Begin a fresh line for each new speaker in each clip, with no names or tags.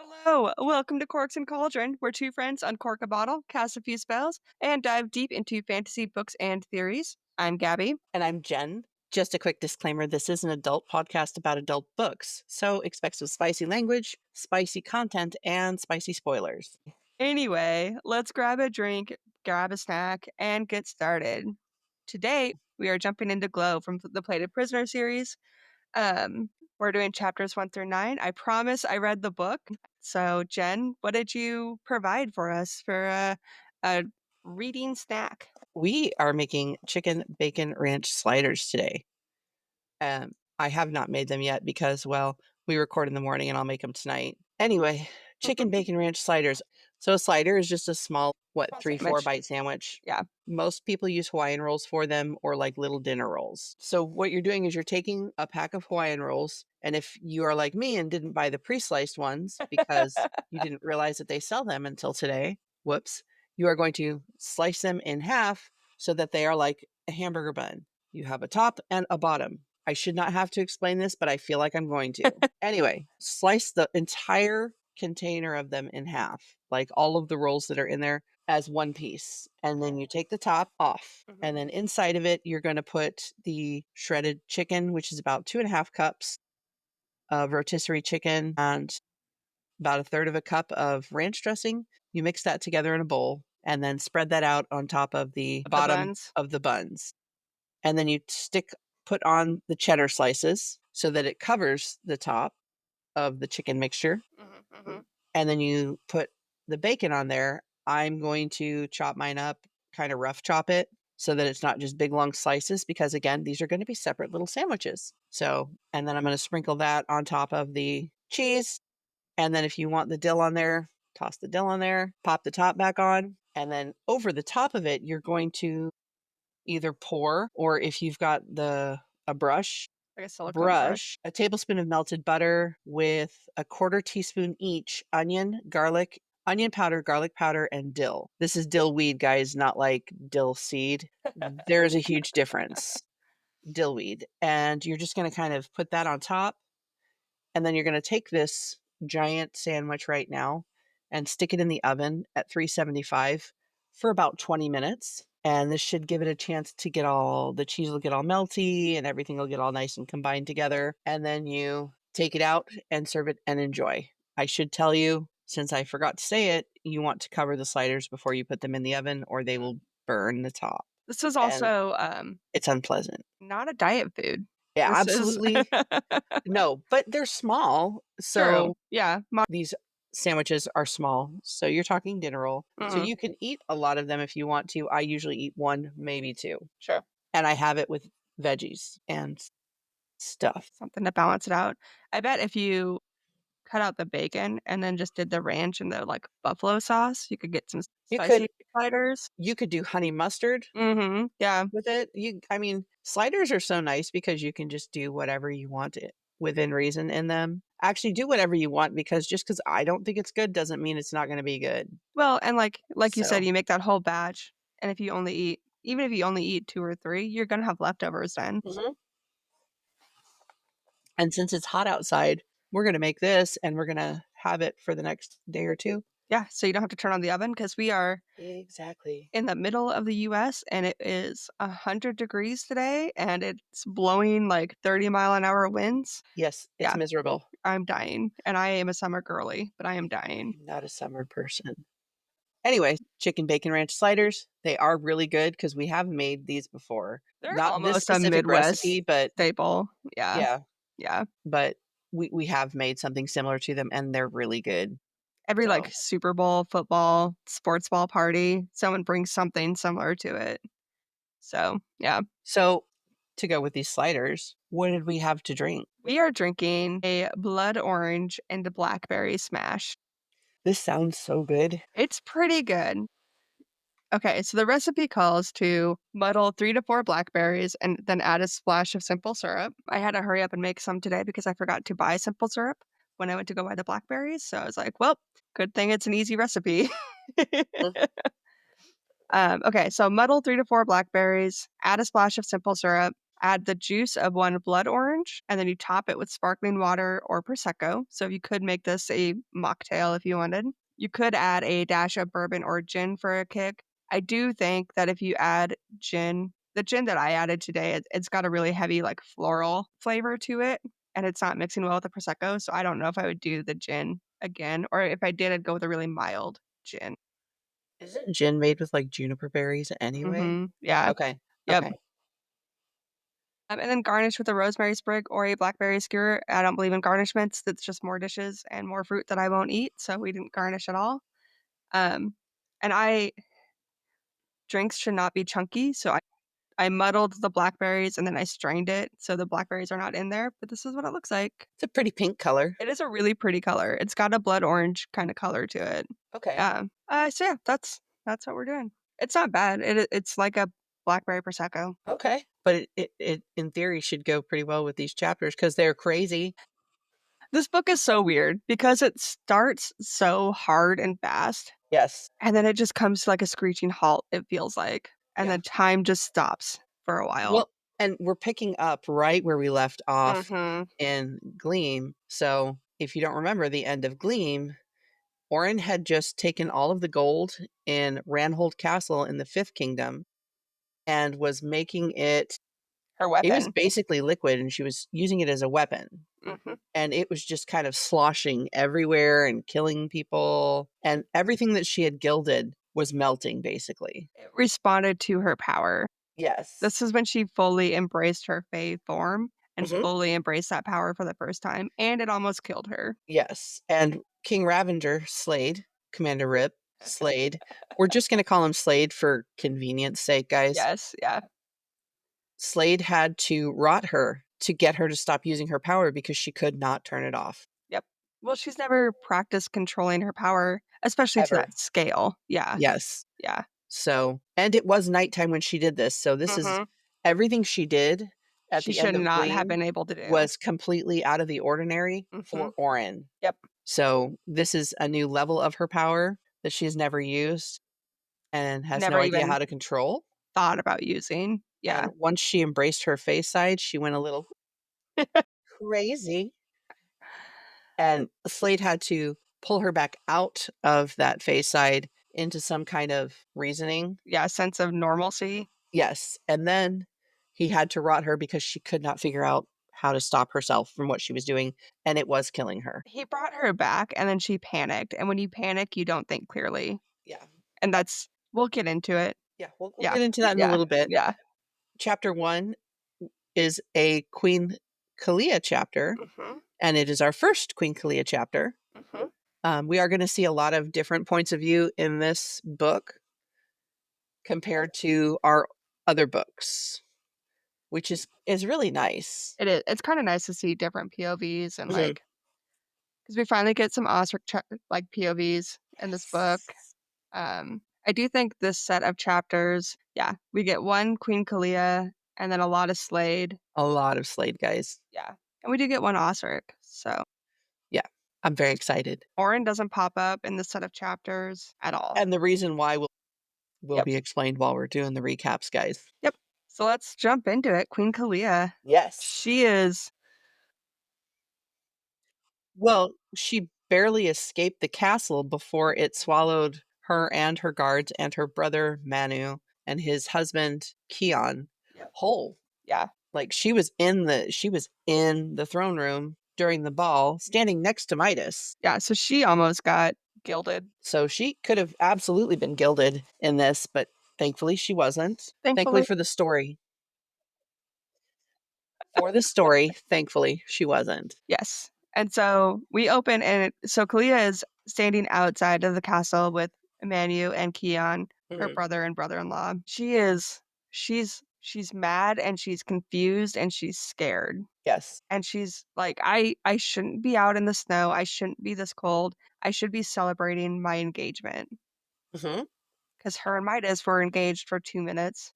Hello, welcome to Corks and Cauldron, where two friends uncork a bottle, cast a few spells, and dive deep into fantasy books and theories. I'm Gabby.
And I'm Jen. Just a quick disclaimer, this is an adult podcast about adult books, so expect some spicy language, spicy content, and spicy spoilers.
Anyway, let's grab a drink, grab a snack, and get started. Today, we are jumping into Glow from the Plated Prisoner series. We're doing chapters 1 through 9. I promise I read the book. So, Jen, what did you provide for us for a reading snack?
We are making chicken bacon ranch sliders today. I have not made them yet because, well, we record in the morning and I'll make them tonight. Anyway, chicken bacon ranch sliders. So a slider is just a small,
Small
three, four
sandwich.
bite sandwich.
Yeah.
Most people use Hawaiian rolls for them or like little dinner rolls. So what you're doing is you're taking a pack of Hawaiian rolls. And if you are like me and didn't buy the pre-sliced ones because you didn't realize that they sell them until today, whoops, you are going to slice them in half so that they are like a hamburger bun. You have a top and a bottom. I should not have to explain this, but I feel like I'm going to. Anyway, slice the entire container of them in half, like all of the rolls that are in there as one piece. And then you take the top off. And then inside of it, you're going to put the shredded chicken, which is about 2.5 cups of rotisserie chicken and about a third of a cup of ranch dressing. You mix that together in a bowl and then spread that out on top of the
The
bottom
buns.
of the buns. And then you put on the cheddar slices so that it covers the top of the chicken mixture. And then you put the bacon on there. I'm going to chop mine up, kind of rough chop it so that it's not just big long slices because again, these are going to be separate little sandwiches. So, and then I'm going to sprinkle that on top of the cheese. And then if you want the dill on there, toss the dill on there, pop the top back on. And then over the top of it, you're going to either pour or if you've got a
Like a silicone brush.
brush a tablespoon of melted butter with a quarter teaspoon each onion powder, garlic powder, and dill. This is dill weed, guys, not like dill seed. There is a huge difference. Dill weed. And you're just going to kind of put that on top. And then you're going to take this giant sandwich right now and stick it in the oven at 375 for about 20 minutes. And this should give it a chance to the cheese will get all melty and everything will get all nice and combined together. And then you take it out and serve it and enjoy. I should tell you, since I forgot to say it, you want to cover the sliders before you put them in the oven or they will burn the top.
This is
And
also
it's unpleasant.
not a diet food.
Yeah,
This is
absolutely. No, but they're small.
true.
So
Yeah.
these sandwiches are small, so you're talking dinner roll. So
Mhm.
you can eat a lot of them if you want to. I usually eat one, maybe two.
Sure.
And I have it with veggies and stuff.
Something to balance it out. I bet if you cut out the bacon and then just did the ranch and the like buffalo sauce, you could get some
You
spicy
could
sliders.
you could do honey mustard
Yeah.
with it. I mean, sliders are so nice because you can just do whatever you want it within reason in them. Actually do whatever you want because just because I don't think it's good doesn't mean it's not going to be good.
Well, and like you said,
So
you make that whole batch, and if you only eat even if you only eat 2 or 3, you're gonna have leftovers then.
mhm. And since it's hot outside, we're going to make this and we're going to have it for the next day or two.
Yeah, so you don't have to turn on the oven because we are
Exactly.
in the middle of the US, and it is 100 degrees today, and it's blowing, like, 30-mile-an-hour winds.
Yes, it's
Yeah,
miserable.
I'm dying, and I am a summer girly, but I am dying.
I'm not a summer person. Anyway, chicken bacon ranch sliders, they are really good because we have made these before.
They're
Not this
almost a
specific
Midwest
recipe, but
staple. Yeah,
yeah,
yeah.
but we have made something similar to them and they're really good.
Every, like,
So,
Super Bowl, football, sports ball party, someone brings something similar to it. So, yeah.
so to go with these sliders, what did we have to drink?
We are drinking a blood orange and blackberry smash.
This sounds so good.
It's pretty good. Okay, so the recipe calls to muddle 3 to 4 blackberries and then add a splash of simple syrup. I had to hurry up and make some today because I forgot to buy simple syrup when I went to go buy the blackberries. So I was like, well, good thing it's an easy recipe.
Mm.
Okay, so muddle 3 to 4 blackberries, add a splash of simple syrup, add the juice of 1 blood orange orange, and then you top it with sparkling water or prosecco. So you could make this a mocktail if you wanted. You could add a dash of bourbon or gin for a kick. I do think that if you add gin, the gin that I added today, it's got a really heavy like floral flavor to it, and it's not mixing well with the prosecco. So I don't know if I would do the gin again, or if I did, I'd go with a really mild gin.
Isn't gin made with, like, juniper berries anyway?
Yeah.
Okay,
Yep.
okay.
And then garnish with a rosemary sprig or a blackberry skewer. I don't believe in garnishments. That's just more dishes and more fruit that I won't eat. So we didn't garnish at all. Um, and I drinks should not be chunky. So I muddled the blackberries and then I strained it. So the blackberries are not in there. But this is what it looks like.
It's a pretty pink color.
It is a really pretty color. It's got a blood orange kind of color to it.
Okay,
So yeah, that's what we're doing. It's not bad. It's like a blackberry prosecco.
okay. But it in theory should go pretty well with these chapters because 'cause they're crazy.
This book is so weird because it starts so hard and fast,
Yes.
and then it just comes to, like, a screeching halt, it feels like, and
Yeah.
then time just stops for a while.
Well, and we're picking up right where we left off
Mhm.
in Gleam. So, if you don't remember the end of Gleam, Orin had just taken all of the gold in Ranhold Castle in the Fifth Kingdom and was making
Her
it was
weapon.
basically liquid, and she was using it as a weapon.
Mhm.
And it was just kind of sloshing everywhere and killing people, and everything that she had gilded was melting, basically.
It responded to her power.
Yes.
This is when she fully embraced her Fae form and
Mhm.
fully embraced that power for the first time, and it almost killed her.
Yes, and King Ravenger, Slade, Commander Rip, Slade, we're just gonna call him Slade for convenience sake, guys.
Yes, yeah,
Slade had to rot her to get her to stop using her power because she could not turn it off,
yep. Well, she's never practiced controlling her power, especially to
ever.
that scale. Yeah,
Yes.
yeah.
So and it was nighttime when she did this, so this is
Mhm.
everything she did at
She
the end
should
of
not have
Gleam
been able to do.
was completely out of the ordinary for
Mhm.
Orin.
Yep.
So this is a new level of her power that she has never used and has no
Never
idea
even
how to control.
thought about using. Yeah.
And once she embraced her face side, she went a little crazy. And Slade had to pull her back out of that face side into some kind of reasoning.
Yeah, sense of normalcy.
Yes. And then he had to rot her because she could not figure out how to stop herself from what she was doing. And it was killing her.
He brought her back and then she panicked, and when you panic, you don't think clearly,
Yeah.
and that's we'll get into it.
Yeah. We'll
Yeah.
get into that in a
Yeah.
little bit.
Yeah.
Chapter one is a Queen Kalia chapter,
Mhm.
and it is our first Queen Kalia chapter.
Mhm.
We are going to see a lot of different points of view in this book compared to our other books, which is really nice.
It is. It's kinda nice to see different POVs and,
Mhm.
like, because we finally get some Osric like, POVs in this book.
Yes.
I do think this set of chapters yeah, we get 1 Queen Kalia and then a lot of Slade.
A lot of Slade guys.
Yeah, and we do get 1 Osric, so
Yeah, I'm very excited.
Orin doesn't pop up in this set of chapters at all.
And the reason why will
Yep,
be explained while we're doing the recaps, guys.
yep. So let's jump into it. Queen Kalia.
Yes.
She is
Well, she barely escaped the castle before it swallowed her and her guards and her brother Manu and his husband Keon
yep,
whole.
yeah,
Like, she was in the throne room during the ball, standing next to Midas.
yeah, so she almost got gilded.
So she could have absolutely been gilded in this, but thankfully she wasn't. Thankfully
Thankfully
for the story. For the story, thankfully she wasn't.
yes. And so we open and so Kalia is standing outside of the castle with Manu and Keon, her
Mhm.
brother and brother-in-law. She's mad and she's confused and she's scared.
Yes.
And she's like, I shouldn't be out in the snow. I shouldn't be this cold. I should be celebrating my engagement.
Mhm.
Because her and Midas were engaged for 2 minutes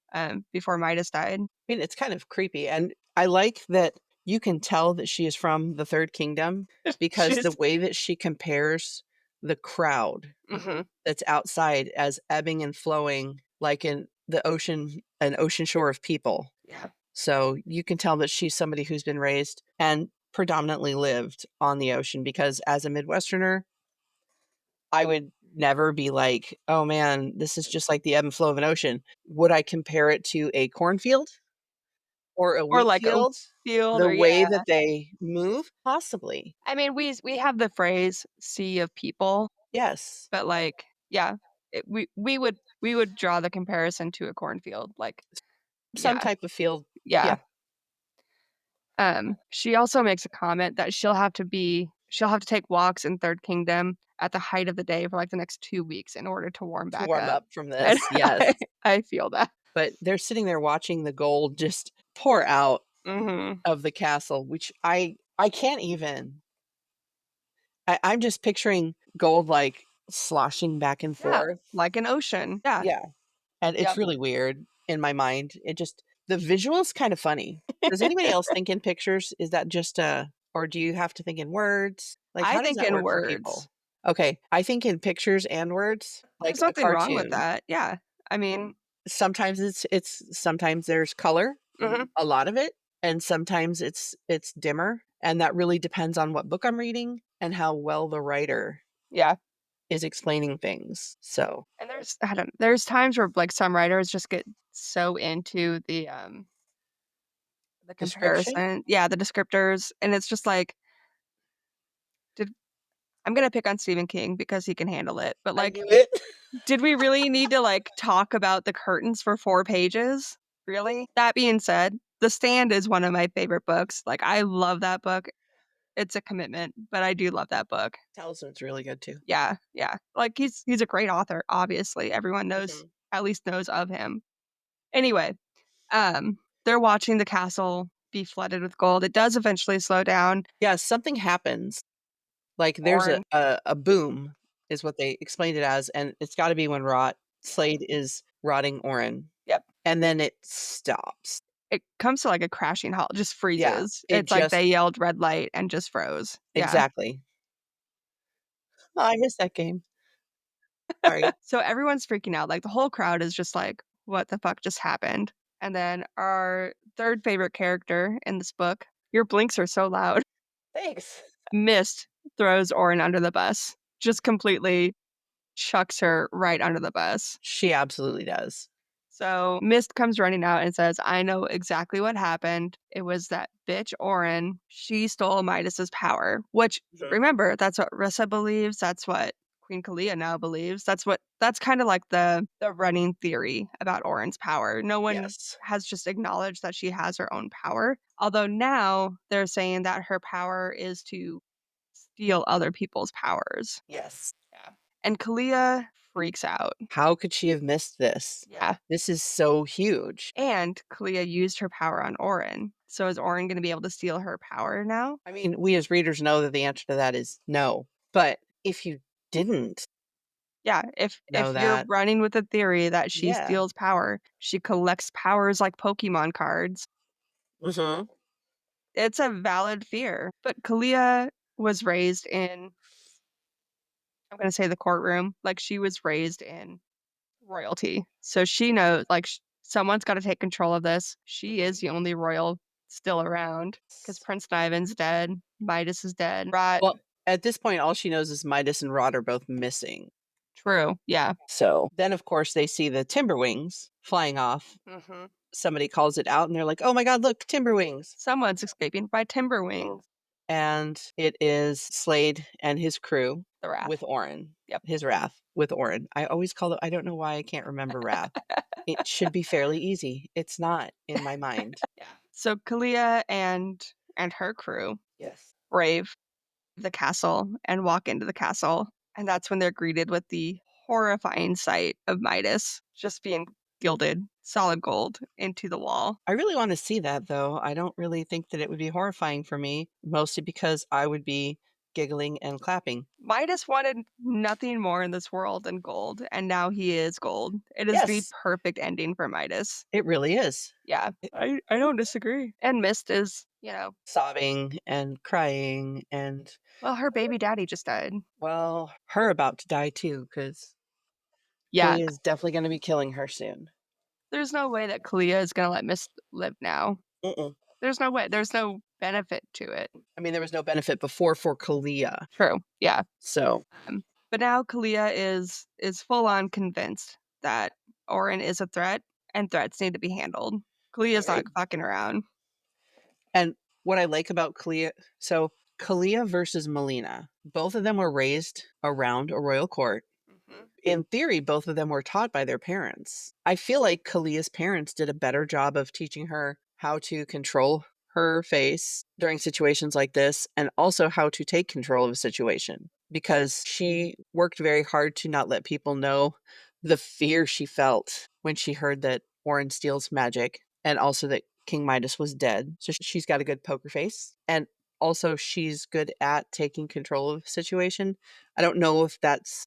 before Midas died.
I mean, it's kind of creepy, and I like that you can tell that she is from the Third Kingdom because the
She's
way that she compares the crowd
Mhm.
that's outside as ebbing and flowing like in the ocean an ocean shore of people.
Yeah.
So you can tell that she's somebody who's been raised and predominantly lived on the ocean because as a Midwesterner, I would never be like, "Oh man, this is just like the ebb and flow of an ocean." Would I compare it to a cornfield or a
Or
wheat
like a
field?
field
The
or yeah.
way that they move? Possibly.
I mean, we have the phrase "sea of people,"
Yes.
but, like, yeah, we would draw the comparison to a cornfield, like,
Some
yeah,
type of field.
yeah.
Yeah.
She also makes a comment that she'll have to take walks in Third Kingdom at the height of the day for, like, the next 2 weeks in order to warm
To
back
warm
up,
up from
and
this. Yes.
I feel that.
But they're sitting there watching the gold just pour out
Mhm.
of the castle, which I can't even I'm just picturing gold, like, sloshing back and
Yeah,
forth.
like an ocean. Yeah.
Yeah, and it's
Yep.
really weird in my mind. It just the visual's kinda funny. Does anybody else think in pictures? Is that just a or do you have to think in words? Like,
I
how does
think
that
in
work for
words.
people? Okay, I think in pictures and words,
There's
like a
nothing wrong with
cartoon.
that. Yeah. I mean
Sometimes it's sometimes there's color,
mhm.
a lot of it, and sometimes it's dimmer, and that really depends on what book I'm reading and how well the writer
Yeah.
is explaining things. So,
And there's times where, like, some writers just get so into the
description?
comparison. Yeah, the descriptors, and it's just like, did I'm gonna pick on Stephen King because he can handle it, but,
I
like,
knew it.
did we really need to, like, talk about the curtains for 4 pages? Really? That being said, The Stand is one of my favorite books. Like, I love that book. It's a commitment, but I do love that book.
Talisman's really good too.
Yeah, yeah. Like, he's a great author, obviously. Everyone knows
Mhm.
at least knows of him. Anyway, they're watching the castle be flooded with gold. It does eventually slow down.
Yeah, something happens. Like, there's a
Orin
a a boom is what they explained it as, and it's gotta be when Slade is rotting Orin,
Yep.
and then it stops.
It comes to, like, a crashing halt, just
Yeah,
freezes.
it
It's like
just
they yelled "red light" and just froze. Yeah.
exactly. Oh, I miss that game. Sorry.
So everyone's freaking out, like, the whole crowd is just like, "What the fuck just happened?" And then our 3rd favorite character in this book, your blinks are so loud.
Thanks.
Mist throws Orin under the bus, just completely chucks her right under the bus.
She absolutely does.
So Mist comes running out and says, "I know exactly what happened. It was that bitch Orin. She stole Midas's power." Which,
Mhm.
remember, that's what Rissa believes. That's what Queen Kalia now believes. That's kind of like the running theory about Orin's power. No one
Yes.
has just acknowledged that she has her own power. Although now they're saying that her power is to steal other people's powers.
Yes.
Yeah. And Kalia freaks out.
How could she have missed this?
Yeah.
This is so huge.
And Kalia used her power on Orin. So is Orin gonna be able to steal her power now?
I mean, we as readers know that the answer to that is no, but if you didn't
Yeah,
know
if you're
that
running with the theory that she
yeah.
steals power, she collects powers like Pokemon cards.
Mhm.
It's a valid fear. But Kalia was raised in, I'm gonna say, the courtroom. Like, she was raised in royalty. So she knows, like, someone's gotta take control of this. She is
Mhm.
the only royal still around because Prince Niven's dead, Midas is dead. Rot.
Well, at this point, all she knows is Midas and Rod are both missing.
True, yeah.
So then, of course, they see the Timberwings flying off.
Mhm.
Somebody calls it out, and they're like, "Oh my god, look, Timberwings!"
Someone's escaping by Timberwings.
And it is Slade and his crew
The Wrath.
with Orin,
Yep.
his Wrath with Orin. I always call it. I don't know why I can't remember Wrath. It should be fairly easy. It's not in my mind.
Yeah. So Kalia and her crew
Yes.
brave the castle and walk into the castle, and that's when they're greeted with the horrifying sight of Midas just being gilded, solid gold, into the wall.
I really want to see that though. I don't really think that it would be horrifying for me, mostly because I would be giggling and clapping.
Midas wanted nothing more in this world than gold, and now he is gold. It is the
Yes,
perfect ending for Midas.
it really is.
Yeah, I don't disagree. And Mist is,
Sobbing and crying and,
well, her baby daddy just died.
well, her about to die too, because
Yeah,
Kalia is definitely gonna be killing her soon.
There's no way that Kalia is gonna let Miss live now.
Mm-mm.
There's no way. There's no benefit to it.
I mean, there was no benefit before for Kalia.
True. Yeah.
So,
But now Kalia is full on convinced that Orin is a threat and threats need to be handled. Kalia's not
right.
fucking around.
And what I like about Kalia, so Kalia versus Melina, both of them were raised around a royal court.
Mhm.
In theory, both of them were taught by their parents. I feel like Kalia's parents did a better job of teaching her how to control her face during situations like this and also how to take control of a situation because she worked very hard to not let people know the fear she felt when she heard that Orin steals magic and also that King Midas was dead. So she's got a good poker face and also she's good at taking control of a situation. I don't know if that's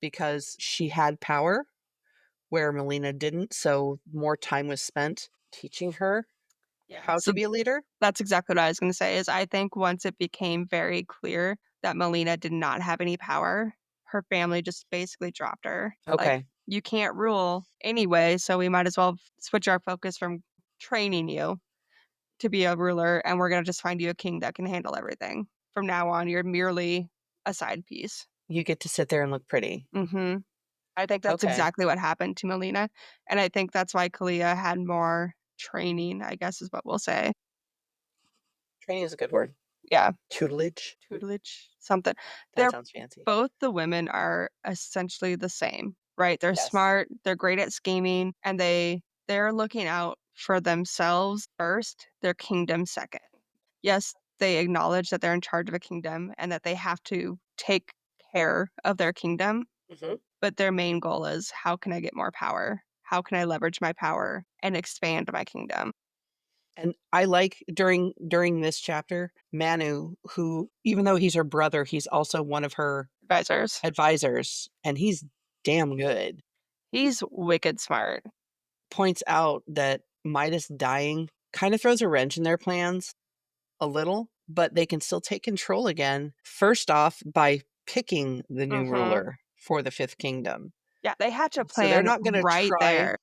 because she had power where Melina didn't, so more time was spent teaching her
Yeah.
how to
So
be a leader?
that's exactly what I was gonna say is I think once it became very clear that Melina did not have any power, her family just basically dropped her. Like,
Okay.
you can't rule anyway, so we might as well switch our focus from training you to be a ruler, and we're gonna just find you a king that can handle everything. From now on, you're merely a side piece.
You get to sit there and look pretty.
Mhm. I think that's
Okay.
exactly what happened to Melina, and I think that's why Kalia had more training, I guess is what we'll say.
Training is a good word.
Yeah,
Tutelage?
tutelage, something.
That
They're
sounds fancy.
both the women are essentially the same, right? They're
Yes.
smart, they're great at scheming, and they're looking out for themselves first, their kingdom second. Yes, they acknowledge that they're in charge of a kingdom and that they have to take care of their kingdom,
Mhm.
but their main goal is how can I get more power? How can I leverage my power and expand my kingdom?
And I like during this chapter, Manu, who even though he's her brother, he's also one of her
Advisors.
advisors, and he's damn good.
He's wicked smart.
Points out that Midas dying kind of throws a wrench in their plans a little, but they can still take control again. First off, by picking the new
Mhm.
ruler for the Fifth Kingdom.
Yeah, they hatch a
So they're
plan
not going to
right
try,
there.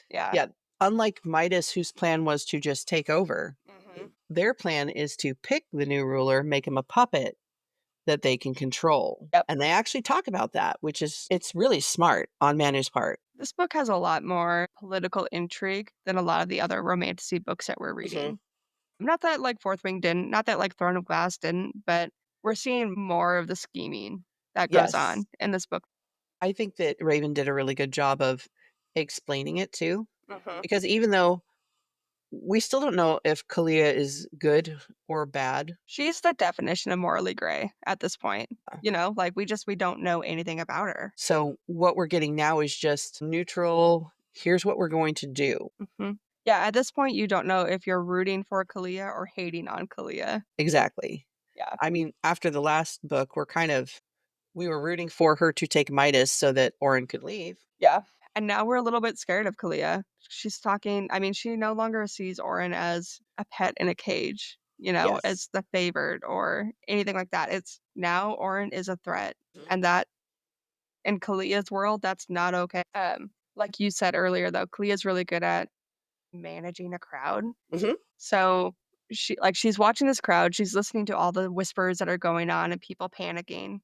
Yeah.
yeah, unlike Midas, whose plan was to just take over,
Mhm.
their plan is to pick the new ruler, make him a puppet that they can control.
Yep.
And they actually talk about that, which is, it's really smart on Manu's part.
This book has a lot more political intrigue than a lot of the other romantasy books that we're
Mhm.
reading. Not that like Fourth Wing didn't, not that like Throne of Glass didn't, but we're seeing more of the scheming that goes
Yes.
on in this book.
I think that Raven did a really good job of explaining it too,
Mhm.
because even though we still don't know if Kalia is good or bad.
She's the definition of morally gray at this point. Like we don't know anything about her.
So what we're getting now is just neutral. Here's what we're going to do.
Mhm. Yeah, at this point, you don't know if you're rooting for Kalia or hating on Kalia.
Exactly.
Yeah.
I mean, after the last book, we were rooting for her to take Midas so that Orin could leave.
Yeah. And now we're a little bit scared of Kalia. She's talking, I mean, she no longer sees Orin as a pet in a cage,
Yes.
as the favored or anything like that. It's now Orin is a threat.
Mhm.
And that in Kalia's world, that's not okay. Like you said earlier, though, Kalia's really good at managing a crowd.
Mhm.
So she's watching this crowd, she's listening to all the whispers that are going on and people panicking.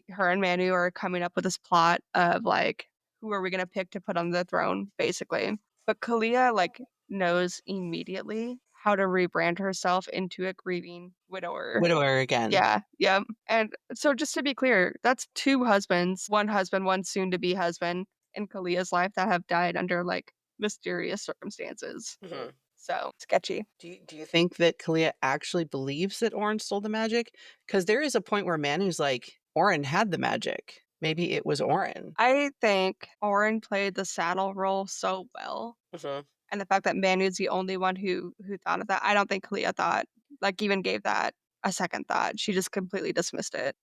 Her and Manu are coming up with this plot of like, who are we gonna pick to put on the throne, basically. But Kalia like knows immediately how to rebrand herself into a grieving widower.
Widower again.
Yeah, yep. And so just to be clear, that's two husband, one soon to be husband in Kalia's life that have died under like mysterious circumstances.
Mhm.
So sketchy.
Do you think that Kalia actually believes that Orin stole the magic? Because there is a point where Manu's like, Orin had the magic. Maybe it was Orin.
I think Oren played the saddle role so well,
Mhm.
and the fact that Manu's the only one who thought of that, I don't think Kalia thought, like, even gave that a second thought. She just completely dismissed it.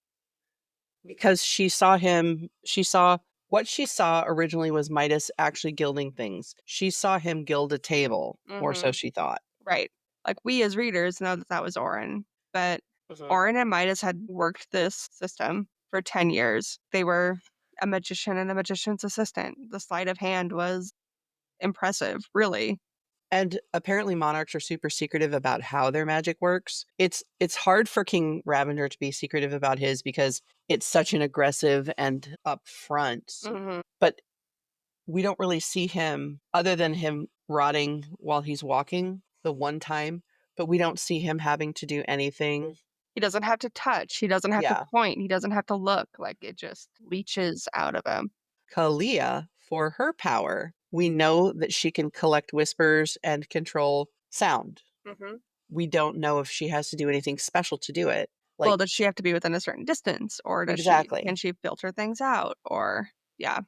Because what she saw originally was Midas actually gilding things. She saw him gild a table, or so
Mhm.
she thought.
Right. Like, we as readers know that that was Oren, but
Mhm.
Oren and Midas had worked this system for 10 years. They were a magician and a magician's assistant. The sleight of hand was impressive, really.
And apparently monarchs are super secretive about how their magic works. It's hard for King Ravender to be secretive about his because it's such an aggressive and upfront.
Mhm.
But we don't really see him other than him rotting while he's walking the one time, but we don't see him having to do anything.
He doesn't have to touch, he doesn't have to
Yeah.
point, he doesn't have to look, like, it just leaches out of him.
Kalia, for her power, we know that she can collect whispers and control sound.
Mhm.
We don't know if she has to do anything special to do it.
Well,
Like,
does she have to be within a certain distance, or does she can
exactly.
she filter things out, or yeah,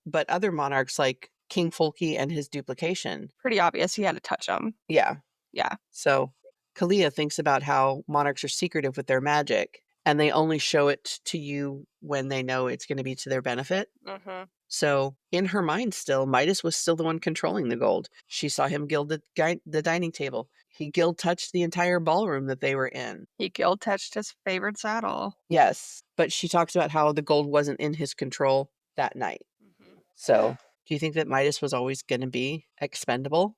But other monarchs like King Folky and his duplication,
pretty obvious he had to touch him.
yeah.
Yeah.
So Kalia thinks about how monarchs are secretive with their magic and they only show it to you when they know it's going to be to their benefit.
Mhm.
So in her mind still, Midas was still the one controlling the gold. She saw him gild the dining table. He gild touched the entire ballroom that they were in.
He guilt touched his favorite saddle.
Yes, but she talks about how the gold wasn't in his control that night.
Mhm.
So do you think that Midas was always going to be expendable?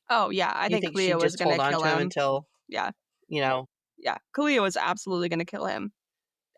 Oh, yeah, I
Do you
think
think
Kalia
she'd
was
just
gonna
hold on
kill
to him
him.
until,
Yeah,
you know,
yeah, Kalia was absolutely gonna kill him.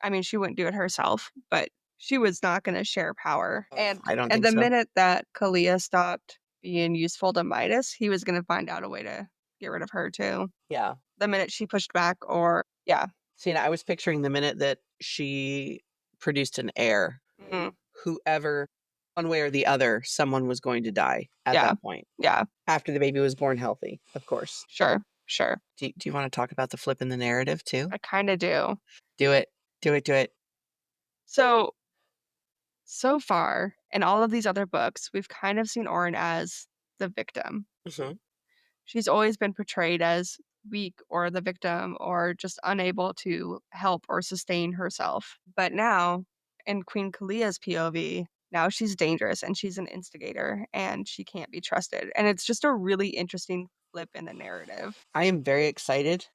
I mean, she wouldn't do it herself, but she was not gonna share power, and
I don't
and
think
the
so.
minute that Kalia stopped being useful to Midas, he was gonna find out a way to get rid of her too.
Yeah.
The minute she pushed back or yeah.
See, and I was picturing the minute that she produced an heir,
Mhm.
whoever, one way or the other, someone was going to die at
Yeah.
that point.
Yeah.
After the baby was born healthy, of course.
Sure, sure.
Do you want to talk about the flip in the narrative too?
I kinda do.
Do it. Do it. Do it.
So, so far in all of these other books, we've kind of seen Orin as the victim.
Mhm.
She's always been portrayed as weak or the victim or just unable to help or sustain herself. But now, in Queen Kalia's POV, now she's dangerous and she's an instigator and she can't be trusted. And it's just a really interesting flip in the narrative.
I am very excited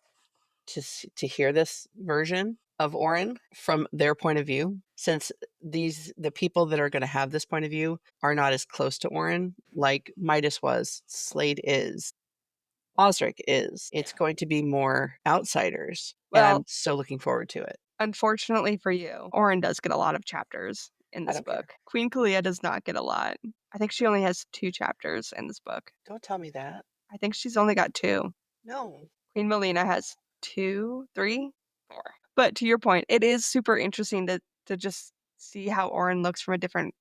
to hear this version of Orin from their point of view, since the people that are going to have this point of view are not as close to Orin like Midas was, Slade is, Osric is. It's going to be more outsiders, and I'm
Well,
so looking forward to it.
unfortunately for you, Orin does get a lot of chapters in
I
this
don't care.
book. Queen Kalia does not get a lot. I think she only has 2 chapters in this book.
Don't tell me that.
I think she's only got 2.
No.
Queen Melina has 2, 3, 4. But to your point, it is super interesting to just see how Orin looks from a different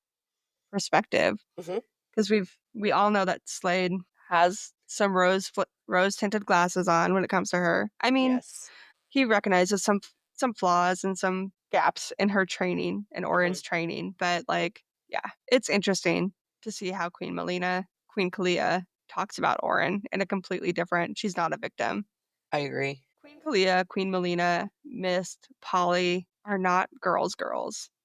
perspective
Mhm.
because we all know that Slade has some rose tinted glasses on when it comes to her. I mean,
Yes.
he recognizes some flaws and some gaps in her training and
Mhm.
Orin's training, but like, yeah, it's interesting to see how Queen Kalia talks about Orin in a completely different. She's not a victim.
I agree.
Queen Kalia, Queen Melina, Mist, Polly are not girls.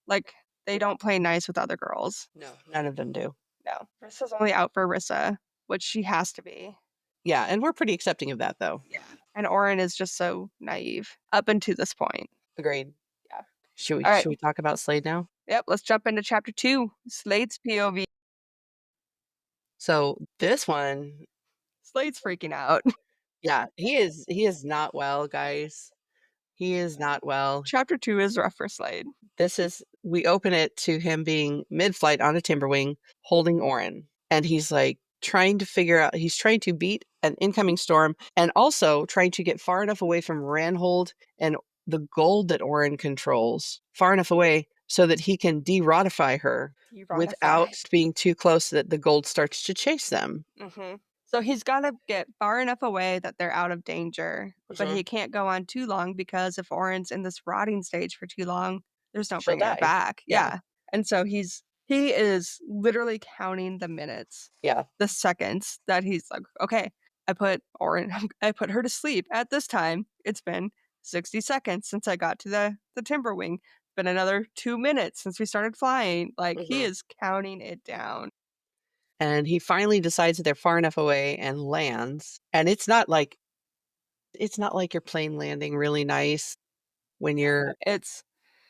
Like, they don't play nice with other girls.
No, none of them do.
No. Rissa's only out for Rissa, which she has to be.
Yeah, and we're pretty accepting of that, though.
Yeah. And Orin is just so naive up until this point.
Agreed.
Yeah.
Should we
All right.
should we talk about Slade now?
Yep. Let's jump into chapter 2, Slade's POV.
So this one,
Slade's freaking out.
yeah, he is not well, guys. He is not well.
Chapter 2 is rough for Slade.
This is we open it to him being mid-flight on a timberwing holding Orin. And he's like trying to figure out he's trying to beat an incoming storm and also trying to get far enough away from Ranhold and the gold that Orin controls, far enough away so that he can de-rotify her
Erotify.
without being too close that the gold starts to chase them.
Mhm. So he's gotta get far enough away that they're out of danger, but
Mhm.
he can't go on too long because if Orin's in this rotting stage for too long, there's no
She'll
bringing her
die.
back.
Yeah.
Yeah. And so he is literally counting the minutes,
Yeah.
the seconds that he's like, "Okay, I put Orin I put her to sleep at this time. It's been 60 seconds since I got to the Timberwing. It's been another 2 minutes since we started flying." Like, he
Mhm.
is counting it down.
And he finally decides that they're far enough away and lands. And it's not like your plane landing really nice when you're
It's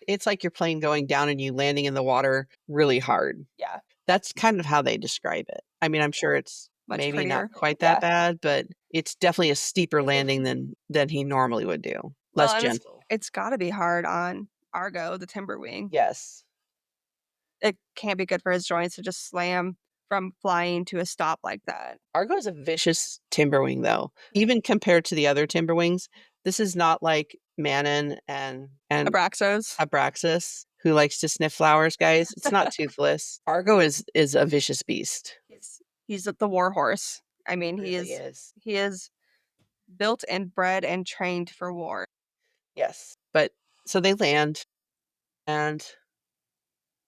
it's like your plane going down and you landing in the water really hard.
yeah.
That's kind of how they describe it. I mean, I'm sure it's
Much
maybe not
prettier.
quite that
Yeah.
bad, but it's definitely a steeper landing than he normally would do.
Well,
Less
and
gentle.
it's gotta be hard on Argo, the Timberwing.
Yes.
It can't be good for his joints to just slam from flying to a stop like that.
Argo is a vicious timberwing, though. Even compared to the other timberwings, this is not like Manon and
Abraxos,
Abraxas, who likes to sniff flowers, guys. It's not toothless. Argo is a vicious beast.
he's the war horse. I mean,
Really is.
he is built and bred and trained for war.
Yes. But so they land and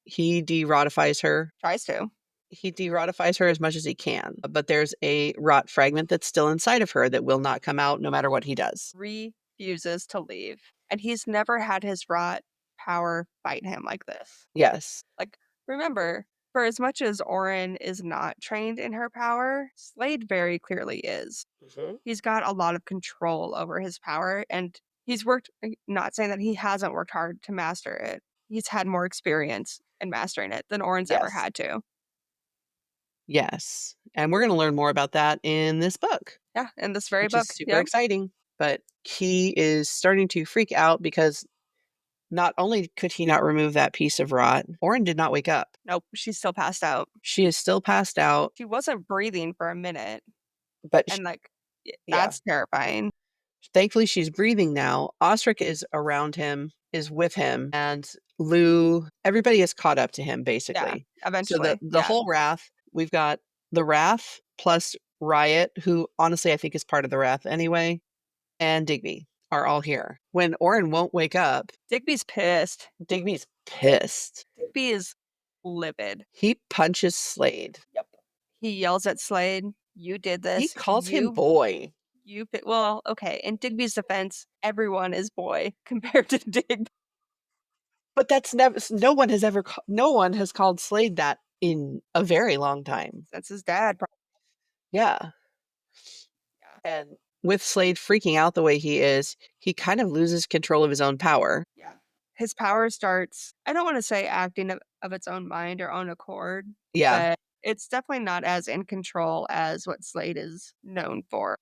he derotifies her.
Tries to.
He derotifies her as much as he can, but there's a rot fragment that's still inside of her that will not come out no matter what he does.
Refuses to leave. And he's never had his rot power fight him like this.
Yes.
Like, remember, for as much as Orin is not trained in her power, Slade very clearly is.
Mhm.
He's got a lot of control over his power, and he's worked, not saying that he hasn't worked hard to master it. He's had more experience in mastering it than Orin's ever
Yes.
had to.
Yes. And we're going to learn more about that in this book,
Yeah, in this very
which is
book.
super
Yep.
exciting. But he is starting to freak out because not only could he not remove that piece of rot, Orin did not wake up.
Nope, she's still passed out.
She is still passed out,
She wasn't breathing for a minute,
but
and like,
yeah,
that's terrifying.
thankfully she's breathing now. Osric is around him, is with him, and Lou, everybody is caught up to him
Yeah,
basically. So the
eventually.
the
Yeah.
whole Wrath, we've got the Wrath plus Riot, who honestly I think is part of the Wrath anyway, and Digby are all here. When Orin won't wake up,
Digby's pissed.
Digby's pissed.
Digby is livid.
He punches Slade.
Yep. He yells at Slade, "You did
He
this.
calls him boy.
Well, okay, in Digby's defense, everyone is boy compared to Digby.
But that's never no one has ever no one has called Slade that in a very long time.
That's his dad.
Yeah.
Yeah.
And with Slade freaking out the way he is, he kind of loses control of his own power.
Yeah. His power starts, I don't want to say acting of its own mind or own accord,
Yeah,
but it's definitely not as in control as what Slade is known for.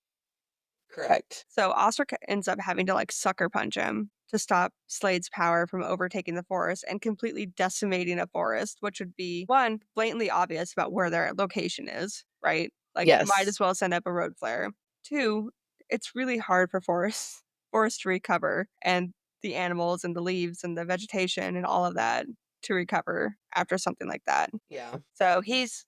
correct.
So Ostrich ends up having to like sucker punch him to stop Slade's power from overtaking the forest and completely decimating a forest, which would be one, blatantly obvious about where their location is, right? Like might
Yes.
as well send up a road flare. Two, it's really hard for forests to recover and the animals and the leaves and the vegetation and all of that to recover after something like that.
Yeah.
So he's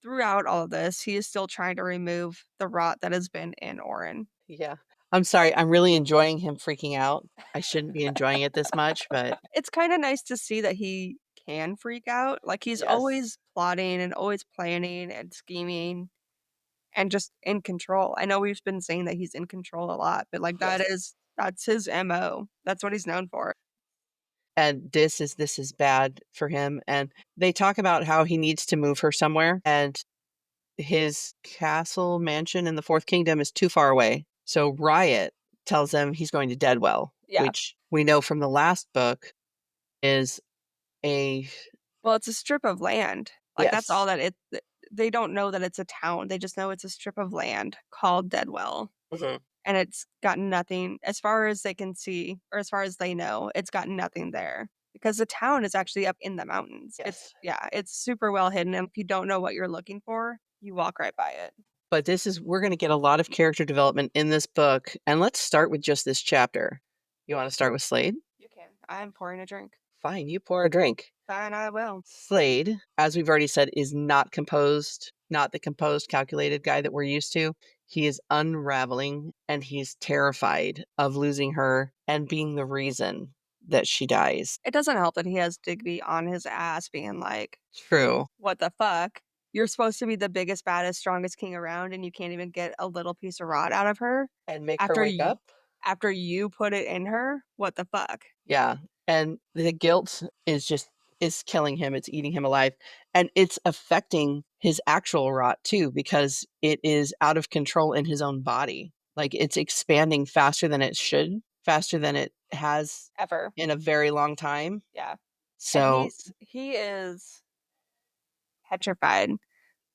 throughout all of this, he is still trying to remove the rot that has been in Orin.
Yeah. I'm sorry, I'm really enjoying him freaking out. I shouldn't be enjoying it this much, but
It's kinda nice to see that he can freak out, like, he's
yes.
always plotting and always planning and scheming and just in control. I know we've been saying that he's in control a lot, but, like,
Yes.
that's his MO. That's what he's known for.
And this is bad for him, and they talk about how he needs to move her somewhere, and his castle mansion in the Fourth Kingdom is too far away. So Riot tells them he's going to Deadwell,
Yeah.
which we know from the last book is a
Well, it's a strip of land. Like, that's all
yes.
that they don't know that it's a town, they just know it's a strip of land called Deadwell.
Mhm.
And it's got nothing as far as they can see or as far as they know, it's got nothing there because the town is actually up in the mountains.
Yes.
It's super well hidden, and if you don't know what you're looking for, you walk right by it.
But this is we're gonna get a lot of character development in this book, and let's start with just this chapter. You wanna start with Slade?
You can. I'm pouring a drink.
Fine, you pour a drink.
Fine, I will.
Slade, as we've already said, is not composed, not the composed, calculated guy that we're used to. He is unraveling and he's terrified of losing her and being the reason that she dies.
It doesn't help that he has Digby on his ass being like,
True.
"What the fuck? You're supposed to be the biggest, baddest, strongest king around, and you can't even get a little piece of rot out of her
And make her
after
wake
you
up?
after you put it in her? What the fuck?"
Yeah. And the guilt is killing him. It's eating him alive. And it's affecting his actual rot too, because it is out of control in his own body. Like it's expanding faster than it should, faster than it has
Ever.
in a very long time.
Yeah. And
So
he is petrified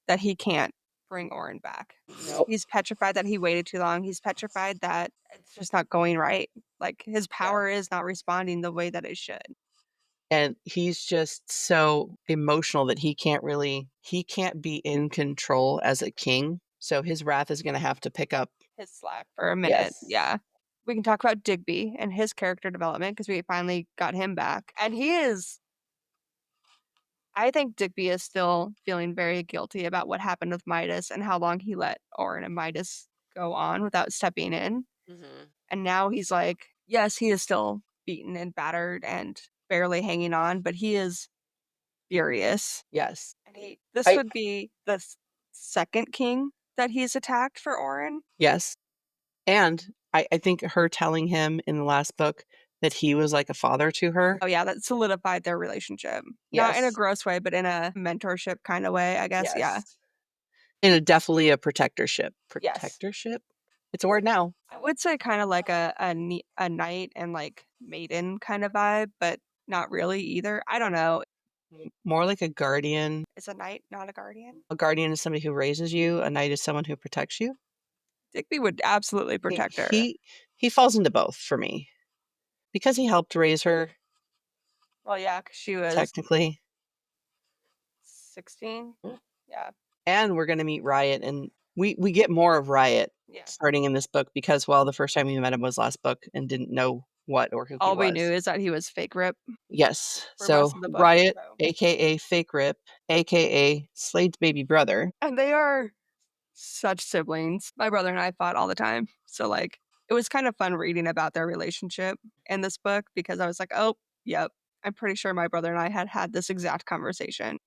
that he can't bring Orin back.
Nope.
He's petrified that he waited too long. He's petrified that it's just not going right. Like his
Yeah.
power is not responding the way that it should.
And he's just so emotional that he can't be in control as a king. So his wrath is gonna have to pick up.
His slack for a minute.
Yes.
Yeah. We can talk about Digby and his character development because we finally got him back. And he is I think Digby is still feeling very guilty about what happened with Midas and how long he let Orin and Midas go on without stepping in.
Mhm.
And now he's like, yes, he is still beaten and battered and barely hanging on, but he is furious.
Yes.
And this
I
would be the second king that he's attacked for Orin.
Yes. And I think her telling him in the last book that he was like a father to her.
Oh yeah, that solidified their relationship. Not in a
Yes.
gross way, but in a mentorship kind of way, I guess. Yeah.
Yes. In a definitely a protectorship.
Yes.
Protectorship? It's a word now.
I would say kind of like a knight and like maiden kind of vibe, but not really either. I don't know.
More like a guardian.
Is a knight not a guardian?
A guardian is somebody who raises you, a knight is someone who protects you.
Digby would absolutely
He
protect her.
he falls into both for me because he helped raise her
Well, yeah, 'cause she was
technically.
16. Yeah.
And we're gonna meet Riot, and we get more of Riot
Yeah.
starting in this book because, well, the first time we met him was last book and didn't know what or who he
All we knew
was.
is that he was fake Rip
Yes.
for most
So
of the book.
Riot,
So.
aka Fake Rip, aka Slade's baby brother.
And they are such siblings. My brother and I fought all the time. So like it was kind of fun reading about their relationship in this book because I was like, "Oh, yep. I'm pretty sure my brother and I had had this exact conversation."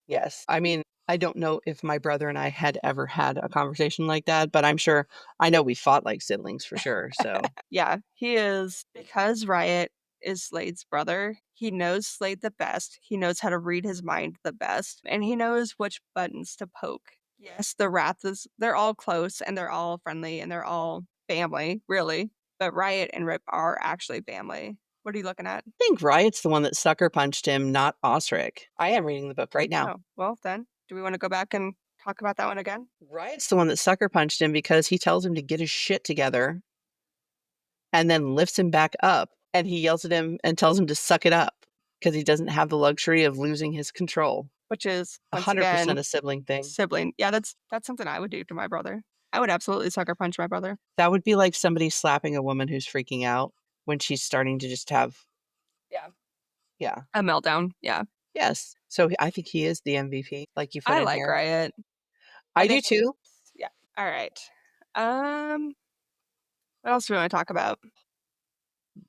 Yes. I mean, I don't know if my brother and I had ever had a conversation like that, but I know we fought like siblings for sure. So,
Yeah, he is because Riot is Slade's brother. He knows Slade the best. He knows how to read his mind the best, and he knows which buttons to poke. Yes, the Wrath is they're all close and they're all friendly and they're all family, really. But Riot and Rip are actually family. What are you looking at?
I think Riot's the one that sucker punched him, not Osric. I am reading the book right now.
Oh, well then, do we want to go back and talk about that one again?
Riot's the one that sucker punched him because he tells him to get his shit together and then lifts him back up, and he yells at him and tells him to suck it up because he doesn't have the luxury of losing his control.
Which is once
100%
again
a sibling thing.
sibling. Yeah, that's something I would do to my brother. I would absolutely sucker punch my brother.
That would be like somebody slapping a woman who's freaking out when she's starting to just have.
Yeah.
Yeah.
A meltdown. Yeah.
Yes. So I think he is the MVP, like you put
I
in
like
here.
Riot. I
I do
think
too.
yeah. All right. Um, what else do we want to talk about?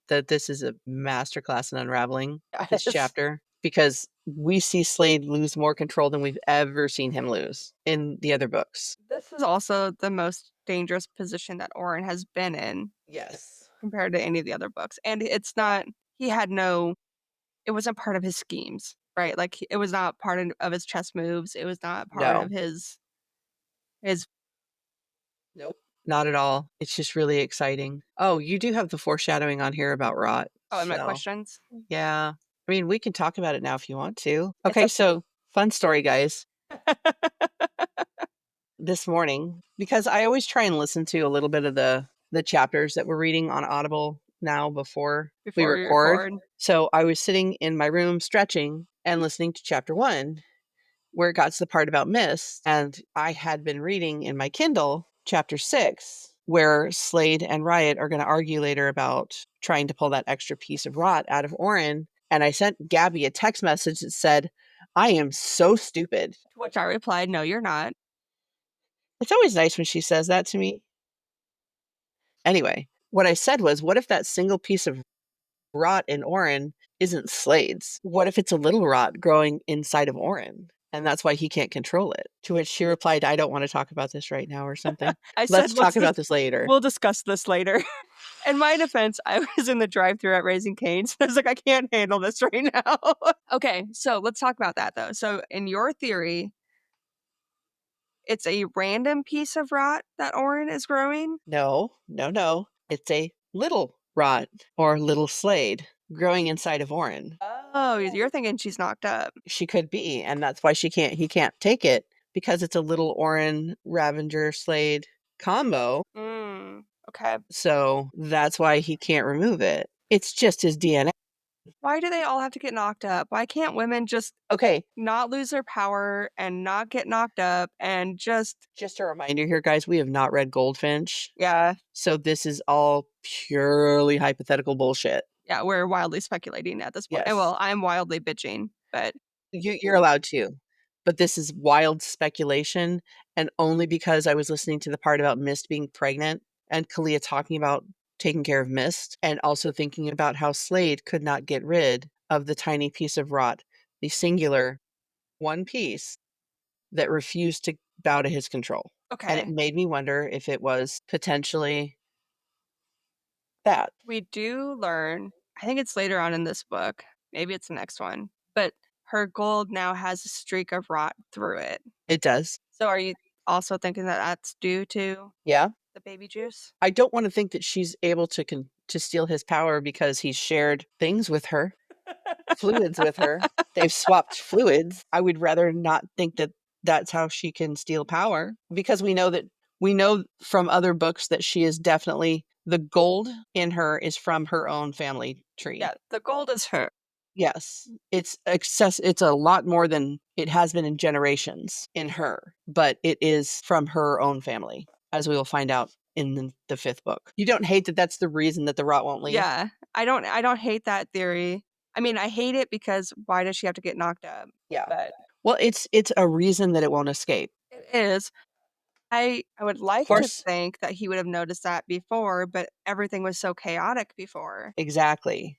That this is a masterclass in unraveling this
Yes.
chapter because we see Slade lose more control than we've ever seen him lose in the other books.
This is also the most dangerous position that Orin has been in
Yes.
compared to any of the other books. And it's not he had no it wasn't part of his schemes, right? Like it was not part of his chess moves. It was not part of
No.
his
Nope. Not at all. It's just really exciting. Oh, you do have the foreshadowing on here about rot.
oh, and my
So,
questions.
yeah. I mean, we can talk about it now if you want to.
It's
Okay,
up to
so fun story, guys. This morning, because I always try and listen to a little bit of the chapters that we're reading on Audible now before we
before we
record.
record.
So I was sitting in my room stretching and listening to chapter 1 where it got to the part about mist, and I had been reading in my Kindle chapter 6 where Slade and Riot are going to argue later about trying to pull that extra piece of rot out of Orin, and I sent Gabby a text message that said, "I am so stupid."
To which I replied, "No, you're not."
It's always nice when she says that to me. Anyway, what I said was, what if that single piece of rot in Orin isn't Slade's? What if it's a little rot growing inside of Orin? And that's why he can't control it. To which she replied, "I don't want to talk about this right now," or something.
I said,
Let's talk about this later.
we'll discuss this later. In my defense, I was in the drive-thru at Raising Cane's. I was like, I can't handle this right now. Okay, so let's talk about that though. So in your theory, it's a random piece of rot that Orin is growing?
No, no, no. It's a little rot or little Slade growing inside of Orin.
Oh, you're thinking she's knocked up.
She could be, and that's why he can't take it because it's a little Orin Ravenger Slade combo,
Mm, okay.
so that's why he can't remove it. It's just his DNA.
Why do they all have to get knocked up? Why can't women just
Okay,
not lose their power and not get knocked up and just
just a reminder here, guys, we have not read Goldfinch,
yeah,
so this is all purely hypothetical bullshit.
yeah, we're wildly speculating at this point.
Yes.
Well, I'm wildly bitching, but
You're allowed to, but this is wild speculation, and only because I was listening to the part about Mist being pregnant and Kalia talking about taking care of Mist, and also thinking about how Slade could not get rid of the tiny piece of rot, the singular one piece that refused to bow to his control. And it
okay.
made me wonder if it was potentially that.
We do learn, I think it's later on in this book, maybe it's the next one, but her gold now has a streak of rot through it.
It does.
So are you also thinking that that's due to
Yeah.
the baby juice?
I don't want to think that she's able to steal his power because he's shared things with her, fluids with her. They've swapped fluids. I would rather not think that that's how she can steal power because we know from other books that she is definitely the gold in her is from her own family tree.
Yeah, the gold is her.
Yes, it's a lot more than it has been in generations in her, but it is from her own family, as we will find out in the 5th book. You don't hate that that's the reason that the rot won't leave?
Yeah, I don't hate that theory. I mean, I hate it because why does she have to get knocked up?
Yeah.
But
Well, it's a reason that it won't escape.
it is. I would
Of
like to
course,
think that he would have noticed that before, but everything was so chaotic before.
exactly.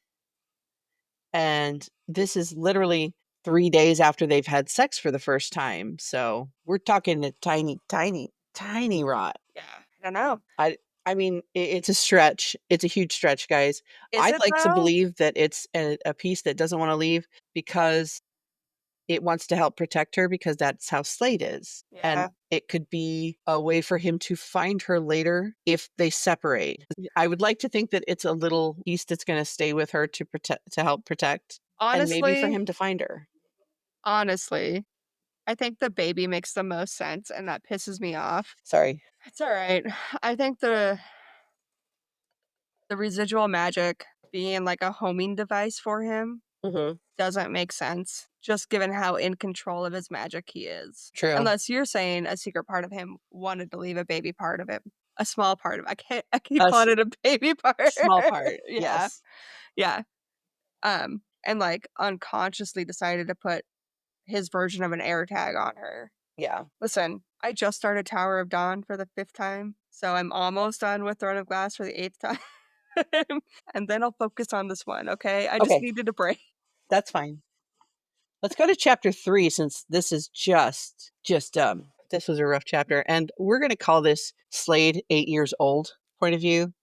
And this is literally 3 days after they've had sex for the first time, so we're talking a tiny, tiny, tiny rot.
Yeah, I don't know.
I I mean, it's a stretch. It's a huge stretch, guys.
Is
I'd
it
like to
though?
believe that it's a piece that doesn't wanna leave because it wants to help protect her because that's how Slade is, and
Yeah.
it could be a way for him to find her later if they separate. I would like to think that it's a little piece that's gonna stay with her to help protect, and maybe for
Honestly,
him to find her.
honestly, I think the baby makes the most sense, and that pisses me off.
Sorry.
It's alright. I think the residual magic being like a homing device for him
Mhm.
doesn't make sense, just given how in control of his magic he is.
True.
Unless you're saying a secret part of him wanted to leave a baby part of it, a small part of I keep
A s
calling it a baby part.
small part,
Yeah,
yes.
yeah. And, like, unconsciously decided to put his version of an air tag on her.
Yeah.
Listen, I just started Tower of Dawn for the 5th time, so I'm almost done with Throne of Glass for the 8th time, and then I'll focus on this one, okay? I just
Okay,
needed a break.
that's fine. Let's go to chapter 3 since this is this was a rough chapter, and we're gonna call this Slade 8 years old point of view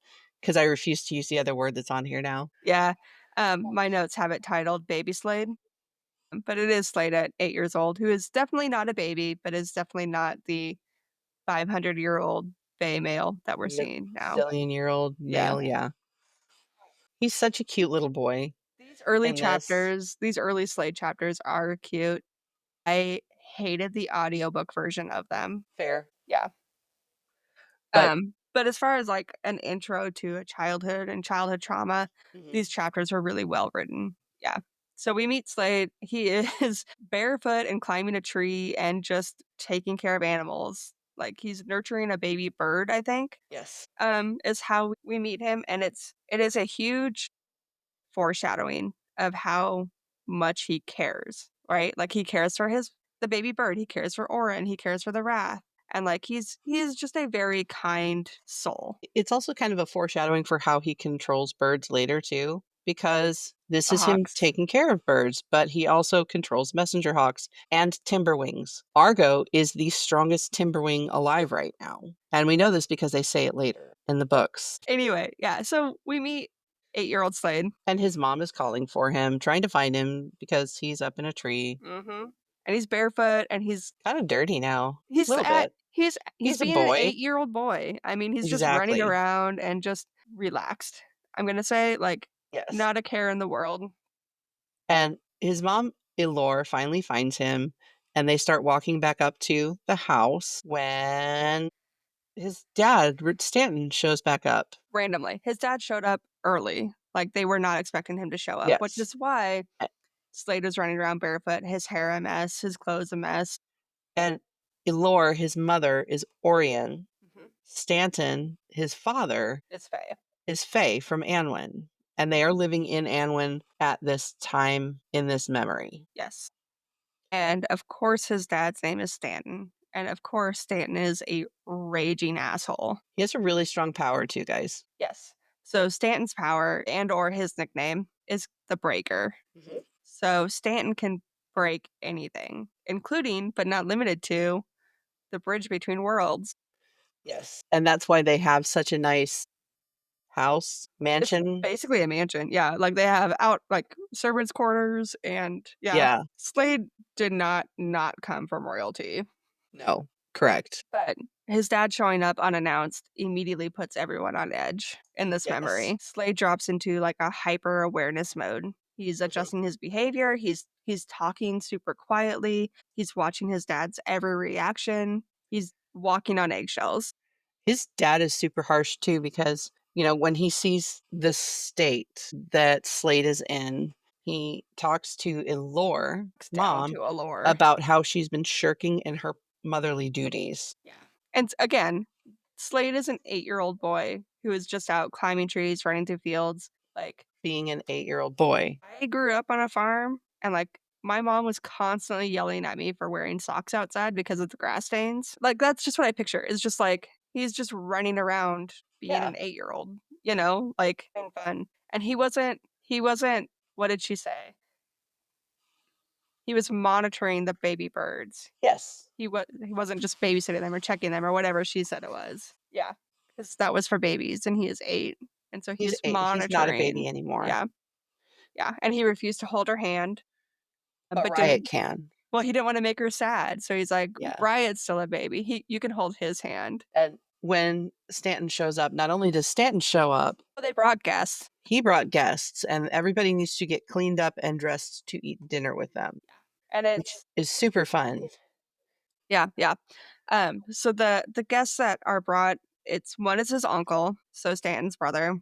because I refuse to use the other word that's on here now.
Yeah, my notes have it titled Baby Slade, but it is Slade at 8 years old, who is definitely not a baby, but is definitely not the 500-year-old Fae male that we're
Nope.
seeing now.
Zillion-year-old
Yeah.
male, yeah. He's such a cute little boy in this.
These early Slade chapters are cute. I hated the audiobook version of them.
Fair.
Yeah.
But
But as far as, like, an intro to a childhood and childhood trauma,
Mhm.
these chapters are really well written. Yeah. So we meet Slade. He is barefoot and climbing a tree and just taking care of animals. Like, he's nurturing a baby bird, I think,
Yes.
is how we meet him, and it is a huge foreshadowing of how much he cares, right? Like, he cares for the baby bird, he cares for Orin, he cares for the Wrath, and, like, he's just a very kind soul.
It's also kind of a foreshadowing for how he controls birds later too, because this
The
is him
hawks.
taking care of birds, but he also controls messenger hawks and timberwings. Argo is the strongest timberwing alive right now. And we know this because they say it later in the books.
Anyway, yeah, so we meet 8-year-old Slade.
And his mom is calling for him, trying to find him because he's up in a tree.
Mhm. And he's barefoot, and
Kind of dirty now. A little bit.
he's
He's a
being an
boy.
8-year-old boy. I mean, he's just running
Exactly.
around and just relaxed. I'm gonna say, like,
Yes.
not a care in the world.
And his mom, Elore, finally finds him, and they start walking back up to the house when his dad, Rich Stanton, shows back up.
Randomly. His dad showed up early. Like, they were not expecting him to show up, which
Yes.
is why
A
Slade was running around barefoot, his hair a mess, his clothes a mess.
and Elore, his mother, is Orion.
Mhm.
Stanton, his father,
It's Faye.
is Faye from Anwin, and they are
Mhm.
living in Anwin at this time in this memory.
Yes. And of course, his dad's name is Stanton. And of course, Stanton is a raging asshole.
He has a really strong power too, guys.
Yes. So Stanton's power and or his nickname is the Breaker.
Mhm.
So Stanton can break anything, including but not limited to the bridge between worlds.
Yes. And that's why they have such a nice house,
It's
mansion.
basically a mansion. Yeah, like they have out like servants' quarters and yeah.
Yeah.
Slade did not come from royalty.
No. Correct.
But his dad showing up unannounced immediately puts everyone on edge in this
Yes.
memory. Slade drops into like a hyper awareness mode. He's
Mhm.
adjusting his behavior. He's talking super quietly. He's watching his dad's every reaction. He's walking on eggshells.
His dad is super harsh too because, when he sees the state that Slade is in, he talks to Elore,
Looks down
mom,
to Allure.
about how she's been shirking in her motherly duties,
Yeah. And again, Slade is an 8-year-old boy who is just out climbing trees, running through fields. Like,
being an 8-year-old boy.
I grew up on a farm and like my mom was constantly yelling at me for wearing socks outside because of the grass stains. Like that's just what I picture. It's just like he's just running around being
Yeah.
an 8-year-old, like having fun. And he wasn't what did she say? He was monitoring the baby birds.
Yes.
He wasn't just babysitting them or checking them or whatever she said it was. Yeah. Cuz that was for babies and he is 8. And so
He's
he's
8. He's not a baby
monitoring.
anymore,
Yeah. Yeah, and he refused to hold her hand,
but
but
Riot
didn't
can.
well, he didn't wanna make her sad, so he's like,
Yeah.
"Riot's still a baby, you can hold his hand."
And when Stanton shows up, not only does Stanton show up,
Well, they brought guests.
he brought guests, and everybody needs to get cleaned up and dressed to eat dinner with them,
And
which
it's
is super fun.
yeah, yeah. So the guests that are brought, it's one is his uncle, so Stanton's brother,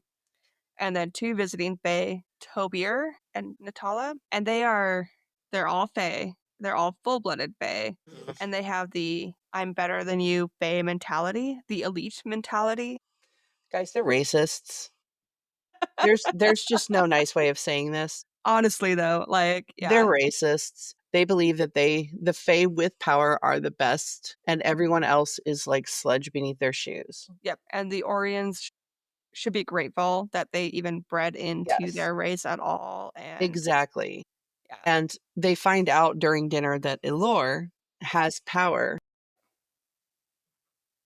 and then 2 visiting fae, Tobier and Natala, and they're all fae. They're all full-blooded fae,
Mhm.
and they have the "I'm better than you" fae mentality, the elite mentality.
Guys, they're racists. There's just no nice way of saying this.
Honestly, though, like,
They're
yeah.
racists. They believe that the Fae with power are the best, and everyone else is like sludge beneath their shoes.
Yep, and the Orions should be grateful that they even bred into
Yes,
their race at all, and
exactly.
yeah.
And they find out during dinner that Elor has power,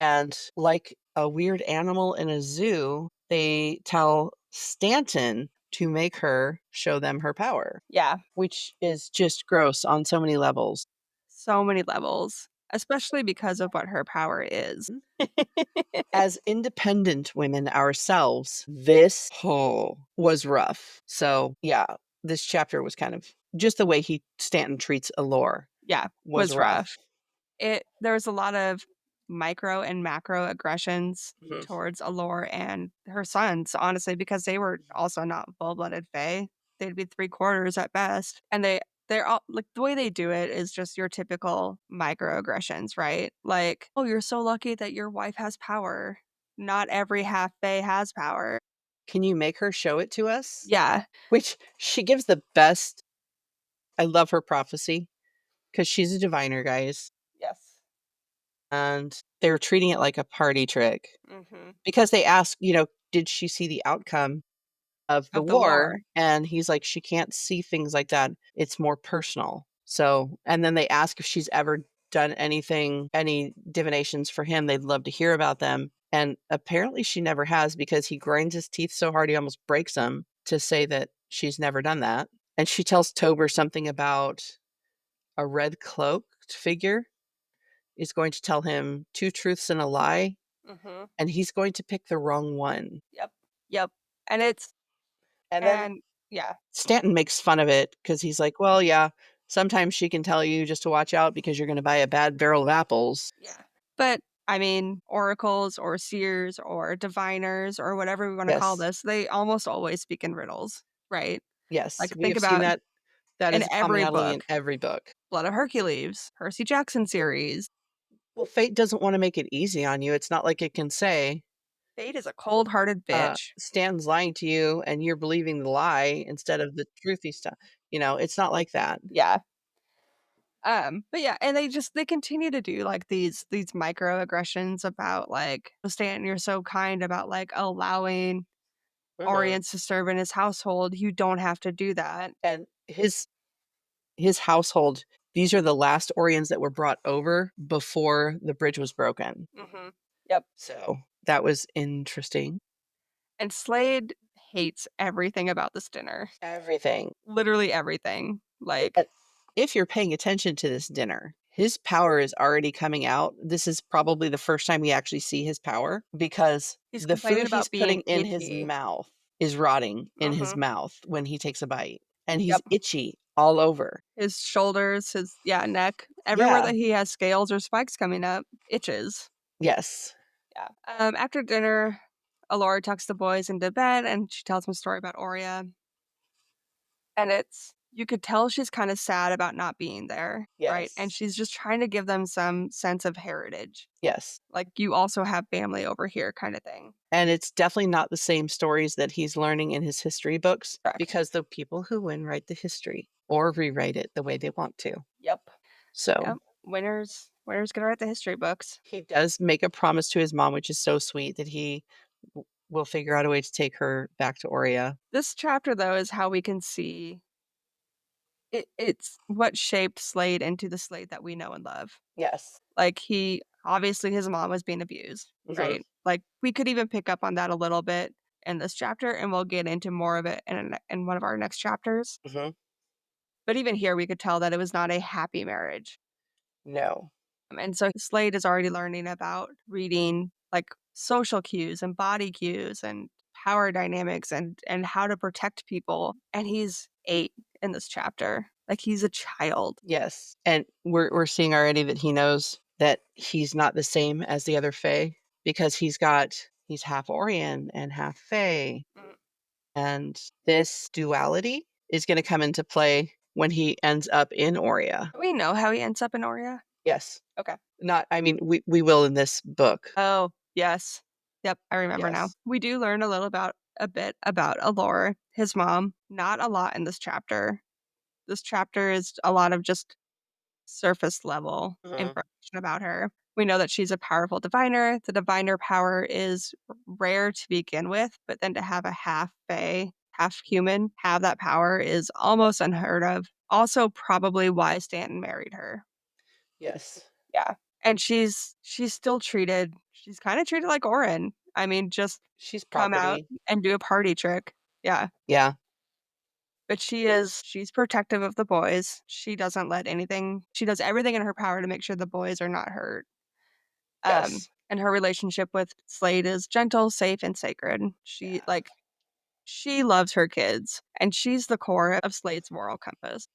and like a weird animal in a zoo, they tell Stanton to make her show them her power,
Yeah,
which is just gross on so many levels.
so many levels, especially because of what her power is.
As independent women ourselves, this was rough. So, yeah, this chapter was kind of just the way Stanton treats Allure
Yeah,
was
was
rough.
rough. There was a lot of micro and macro aggressions
Mhm.
towards Allure and her sons, honestly, because they were also not full-blooded fae. They'd be 3 quarters at best, and they're all like, the way they do it is just your typical microaggressions, right? Like, "Oh, you're so lucky that your wife has power. Not every half fae has power."
Can you make her show it to us?
Yeah.
Which she gives the best. I love her prophecy because she's a diviner, guys.
Yes.
And they're treating it like a party trick
Mhm.
because they ask, did she see the outcome of the
Of the
war?
war.
And he's like, she can't see things like that. It's more personal. So, and then they ask if she's ever done any divinations for him. They'd love to hear about them. And apparently she never has because he grinds his teeth so hard he almost breaks them to say that she's never done that. And she tells Tober something about a red cloaked figure is going to tell him 2 truths and a lie,
Mhm.
and he's going to pick the wrong one.
Yep. Yep. And it's
And then
and Yeah.
Stanton makes fun of it because he's like, "Well, yeah, sometimes she can tell you just to watch out because you're gonna buy a bad barrel of apples."
Yeah. But I mean, oracles or seers or diviners or whatever we want to call
Yes.
this, they almost always speak in riddles, right?
Yes,
Like
we
think
have seen
about
that. That
in
is a
every
commonality in
book,
every book.
Blood of Hercules, Percy Jackson series.
Well, fate doesn't wanna make it easy on you. It's not like it can say,
Fate is a cold-hearted bitch.
Stan's lying to you and you're believing the lie instead of the truthy stuff. It's not like that.
Yeah. But yeah, and they continue to do like these microaggressions about like Stan, you're so kind about like allowing
Mhm.
Orions to serve in his household. You don't have to do that.
And his household, these are the last Orions that were brought over before the bridge was broken.
Hmm. Yep.
So, that was interesting.
And Slade hates everything about this dinner.
Everything.
Literally everything.
And
Like
if you're paying attention to this dinner, his power is already coming out. This is probably the first time we actually see his power because
he's
the
complaining
food he's
about being
putting in his
itchy.
mouth is rotting in his
Hmm.
mouth when he takes a bite, and he's
Yep.
itchy all over.
His shoulders, his neck, everywhere
Yeah.
that he has scales or spikes coming up, itches.
Yes.
Yeah. After dinner, Alora tucks the boys into bed and she tells them a story about Oria. And you could tell she's kind of sad about not being there, right? And
Yes.
she's just trying to give them some sense of heritage.
Yes.
Like, you also have family over here, kind of thing.
And it's definitely not the same stories that he's learning in his history books
Correct.
because the people who win write the history or rewrite it the way they want to.
Yep.
So
Yep. Winners gonna write the history books.
he does make a promise to his mom, which is so sweet that will figure out a way to take her back to Oria.
This chapter, though, is how we can see it's what shaped Slade into the Slade that we know and love.
Yes.
Like, he obviously, his mom was being abused,
Mhm.
right? Like, we could even pick up on that a little bit in this chapter, and we'll get into more of it in one of our next chapters.
Mhm.
But even here, we could tell that it was not a happy marriage.
No.
And so Slade is already learning about reading, like, social cues and body cues and power dynamics and how to protect people, and he's 8 in this chapter. Like, he's a child.
Yes. And we're seeing already that he knows that he's not the same as the other Fae because he's half Orion and half Fae.
Mm.
And this duality is gonna come into play when he ends up in Oria.
Do we know how he ends up in Oria?
Yes.
Okay.
Not I mean, we will in this book.
Oh, yes. Yep, I remember now.
Yes.
We do learn a bit about Allure, his mom. Not a lot in this chapter. This chapter is a lot of just surface level
Mhm.
information about her. We know that she's a powerful diviner. The diviner power is rare to begin with, but then to have a half fae, half human, have that power is almost unheard of. Also, probably why Stanton married her.
Yes.
Yeah. And she's still treated she's kinda treated like Orin. I mean, just
She's
come out
property.
and do a party trick. Yeah.
Yeah.
But she's protective of the boys. She does everything in her power to make sure the boys are not hurt.
Yes.
And her relationship with Slade is gentle, safe, and sacred.
Yeah.
She loves her kids, and she's the core of Slade's moral compass.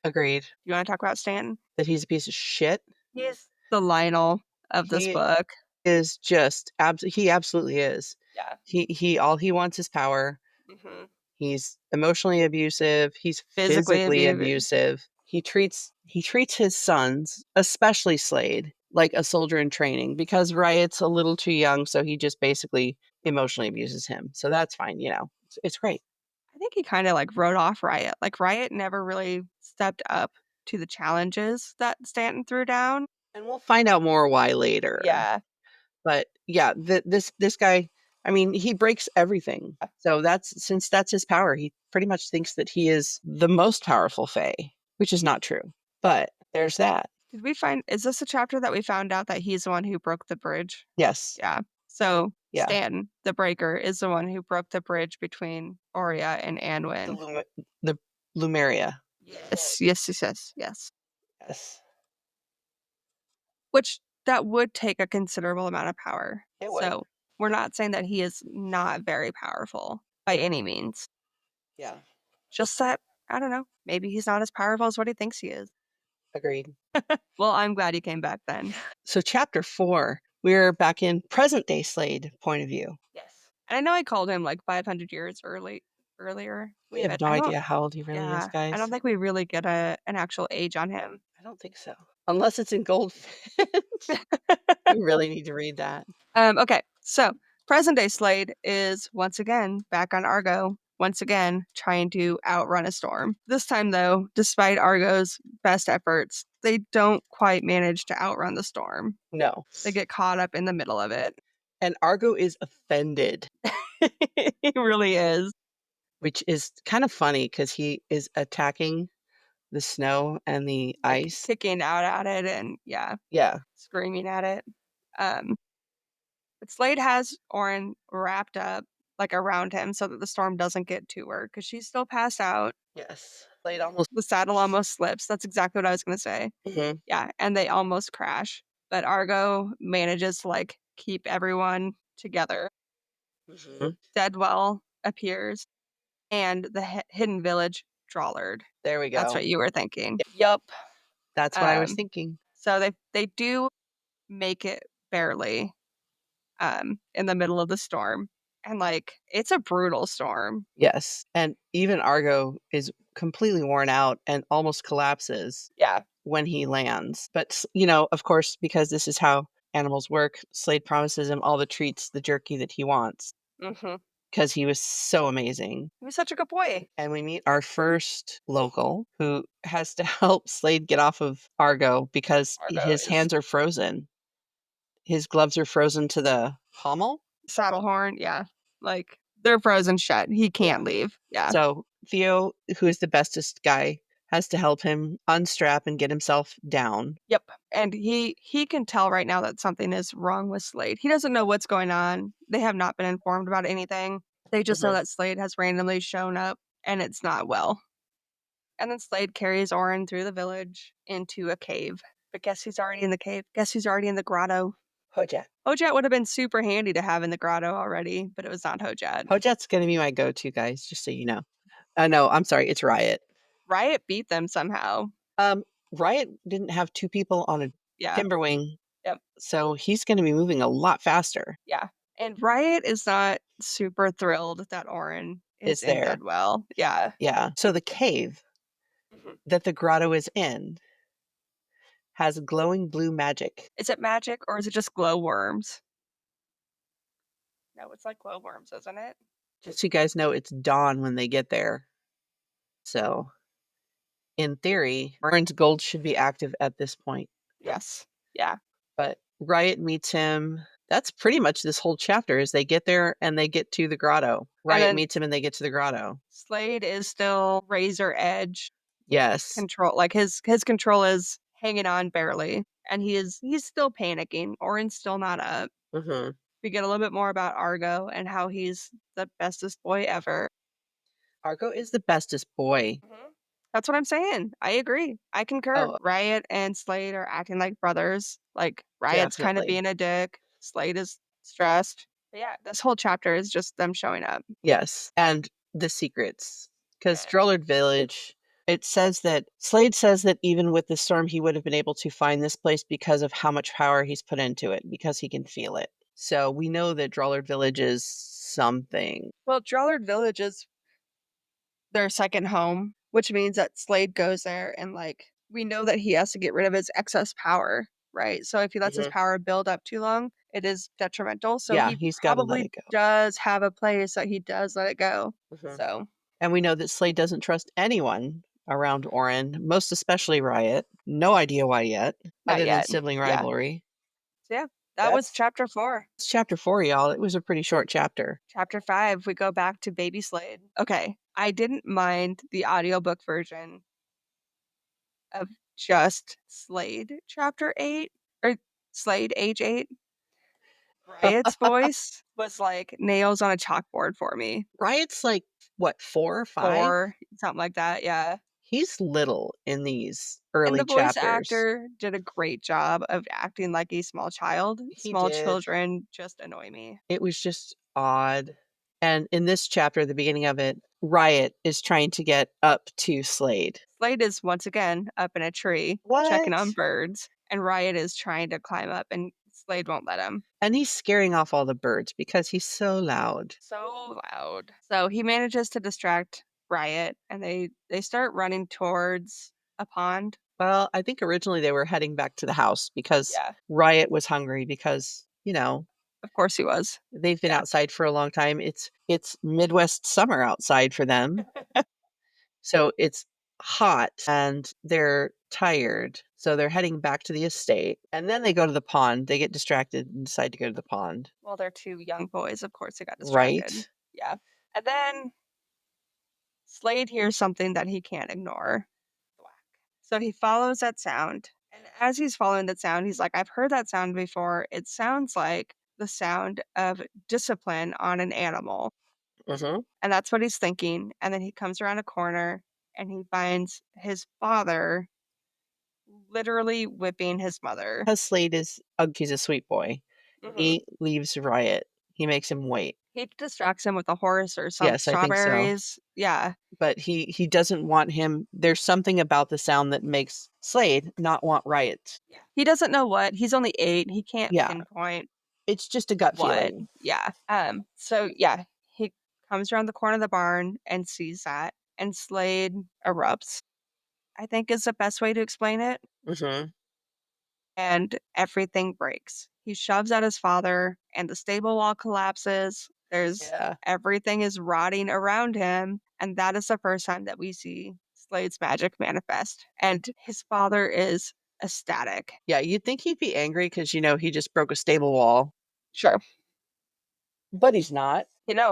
Agreed.
You wanna talk about Stanton?
That he's a piece of shit.
He's the Lionel of this
He
book.
is just he absolutely is.
Yeah.
He all he wants is power.
Mhm.
He's emotionally abusive, he's
Physically
physically
abusive.
abusive. He treats his sons, especially Slade, like a soldier in training because Riot's a little too young, so he just basically emotionally abuses him. So that's fine. It's great.
I think he kinda, like, wrote off Riot. Like, Riot never really stepped up to the challenges that Stanton threw down.
And we'll find out more why later.
Yeah.
But yeah, this guy, I mean, he breaks everything. So that's his power. He pretty much thinks that he is the most powerful Fae, which is not true. But there's that.
Is this a chapter that we found out that he's the one who broke the bridge?
Yes.
Yeah. So,
Yeah.
Stanton, the breaker, is the one who broke the bridge between Oria and
The
Anwin.
the Lumeria.
Yes, yes, yes, yes, yes.
Yes.
Which that would take a considerable amount of power.
It would.
So, we're not saying that he is not very powerful by any means.
Yeah.
Just that, I don't know, maybe he's not as powerful as what he thinks he is.
Agreed.
Well, I'm glad he came back then.
So, chapter 4, we're back in present day Slade point of view.
Yes. And I know I called him like 500 years earlier,
We have
but
no idea how old he really is,
I don't
guys.
think we really get an actual age on him.
I don't think so. Unless it's in goldfish. You really need to read that.
Okay, so present day Slade is once again back on Argo, once again trying to outrun a storm. This time, though, despite Argo's best efforts, they don't quite manage to outrun the storm.
No.
They get caught up in the middle of it.
And Argo is offended,
It really is.
which is kind of funny because he is attacking the snow and the
Like
ice.
kicking out at it and yeah,
Yeah.
screaming at it. Um, but Slade has Orin wrapped up like around him so that the storm doesn't get to her because she's still passed out.
Yes. Slade almost.
The saddle almost slips. That's exactly what I was gonna say.
Mhm,
Yeah, and they almost crash, but Argo manages to, like, keep everyone together.
mhm.
Deadwell appears, and the hidden village Drawlard.
There we
That's
go.
what you were thinking. Yup.
That's what I was thinking.
So they do make it barely, in the middle of the storm, and, like, it's a brutal storm.
Yes. And even Argo is completely worn out and almost collapses
Yeah.
when he lands. But, of course, because this is how animals work, Slade promises him all the treats, the jerky that he wants
Mhm.
because he was so amazing.
He was such a good boy.
And we meet our first local who has to help Slade get off of Argo because
Argo
his
is
hands are frozen. His gloves are frozen to the pommel.
Saddlehorn, yeah. Like, they're frozen shut. He
Yeah.
can't leave. Yeah.
So Theo, who is the bestest guy, has to help him unstrap and get himself down.
Yep, and he can tell right now that something is wrong with Slade. He doesn't know what's going on. They have not been informed about anything. They just know
Mhm.
that Slade has randomly shown up and it's not well. And then Slade carries Orin through the village into a cave. But guess who's already in the cave? Guess who's already in the grotto?
Hojat.
Hojat would have been super handy to have in the grotto already, but it was not Hojat.
Hojat's gonna be my go-to, guys, just so you know. No, I'm sorry, it's Riot.
Riot beat them somehow.
Um, Riot didn't have 2 people on a
Yeah.
Timberwing,
Yep.
so he's gonna be moving a lot faster.
Yeah. And Riot is not super thrilled that Orin is
Is
in
there.
Deadwell. Yeah.
Yeah. So the cave
Mhm.
that the grotto is in has glowing blue magic.
Is it magic or is it just glowworms? No, it's like glowworms, isn't it?
Just so you guys know, it's dawn when they get there. So, in theory, Orange Gold should be active at this point.
Yes. Yeah.
But Riot meets him. That's pretty much this whole chapter is they get there and they get to the grotto.
And
Riot
then
meets him and they get to the grotto.
Slade is still razor edge
Yes.
control. Like his control is hanging on barely. And he's still panicking. Orin's still not up.
Mhm.
We get a little bit more about Argo and how he's the bestest boy ever.
Argo is the bestest boy.
Mhm. That's what I'm saying. I agree. I concur.
Oh,
Riot and Slade are acting like brothers. Like Riot's kind of
definitely.
being a dick. Slade is stressed. But yeah, this whole chapter is just them showing up.
Yes, and the secrets. Because
Yeah.
Drollard Village, it says that Slade says that even with the storm, he would have been able to find this place because of how much power he's put into it, because he can feel it. So we know that Drollard Village is something.
Well, Drawlard Village is their second home, which means that Slade goes there and like we know that he has to get rid of his excess power, right? So if he lets his
Mhm.
power build up too long, it is detrimental. So
Yeah,
he
he's got to let
probably
it go.
does have a place that he does let it go.
Mhm.
So
And we know that Slade doesn't trust anyone around Orin, most especially Riot. No idea why yet,
not
other than
yet.
sibling
Yeah.
rivalry.
So yeah, that was
That's
chapter 4.
It's chapter 4, y'all. It was a pretty short chapter.
Chapter 5, we go back to Baby Slade. Okay, I didn't mind the audiobook version of just Slade chapter 8 or Slade age 8. Riot's voice was like nails on a chalkboard for me.
Riot's like, what, 4 or 5?
4, something like that, yeah.
He's little in these
And the
early
voice
chapters.
actor did a great job of acting like a small child.
He
Small
did.
children just annoy me.
It was just odd. And in this chapter, the beginning of it, Riot is trying to get up to Slade.
Slade is once again up in a tree checking on
What?
birds, and Riot is trying to climb up, and Slade won't let him.
And he's scaring off all the birds because he's so loud.
So loud. So he manages to distract Riot, and they start running towards a pond.
Well, I think originally they were heading back to the house because
Yeah,
Riot was hungry because,
of course he was.
they've been
Yeah.
outside for a long time. It's Midwest summer outside for them. So it's hot and they're tired. So they're heading back to the estate. And then they go to the pond. They get distracted and decide to go to the pond.
Well, they're two young boys. Of course, they got
Right?
distracted. Yeah. And then Slade hears something that he can't ignore. Thwack. So he follows that sound. And as he's following that sound, he's like, I've heard that sound before. It sounds like the sound of discipline on an animal.
Hmm.
And that's what he's thinking. And then he comes around a corner and he finds his father literally whipping his mother.
Because Slade he's a sweet boy.
Mhm.
He leaves Riot. He makes him wait.
He distracts him with a horse or some
Yes, I think so.
strawberries. Yeah.
But he doesn't want him. There's something about the sound that makes Slade not want Riot.
Yeah. He doesn't know what. He's only 8. He can't
Yeah,
pinpoint
it's just a gut
what.
feeling.
Yeah. So yeah, he comes around the corner of the barn and sees that, and Slade erupts, I think is the best way to explain it,
Mhm.
and everything breaks. He shoves at his father and the stable wall collapses. There's
Yeah.
everything is rotting around him, and that is the first time that we see Slade's magic manifest. And his father is ecstatic.
Yeah, you'd think he'd be angry because he just broke a stable wall,
Sure.
but he's not.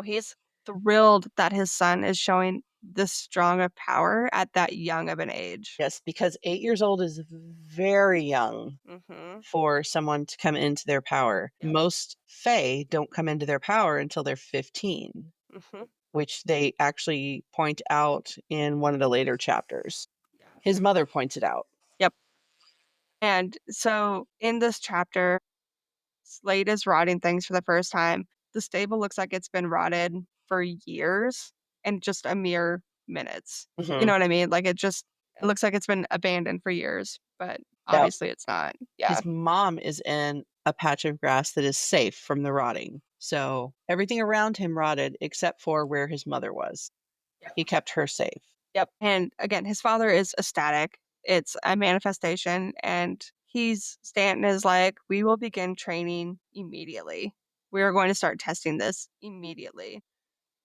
He's thrilled that his son is showing this strong of power at that young of an age.
Yes, because 8 years old is very young
Mhm.
for someone to come into their power.
Yep.
Most Fae don't come into their power until they're 15,
Mhm.
which they actually point out in one of the later chapters.
Yeah.
His mother points it out.
Yep. And so in this chapter, Slade is rotting things for the first time. The stable looks like it's been rotted for years and just a mere minutes. You
Mhm.
know what I mean? Like it looks like it's been abandoned for years, but
Yep.
obviously it's not. Yeah.
His mom is in a patch of grass that is safe from the rotting. So everything around him rotted except for where his mother was. He kept her safe.
Yep. And again, his father is ecstatic. It's a manifestation. And Stanton is like, we will begin training immediately. We are going to start testing this immediately.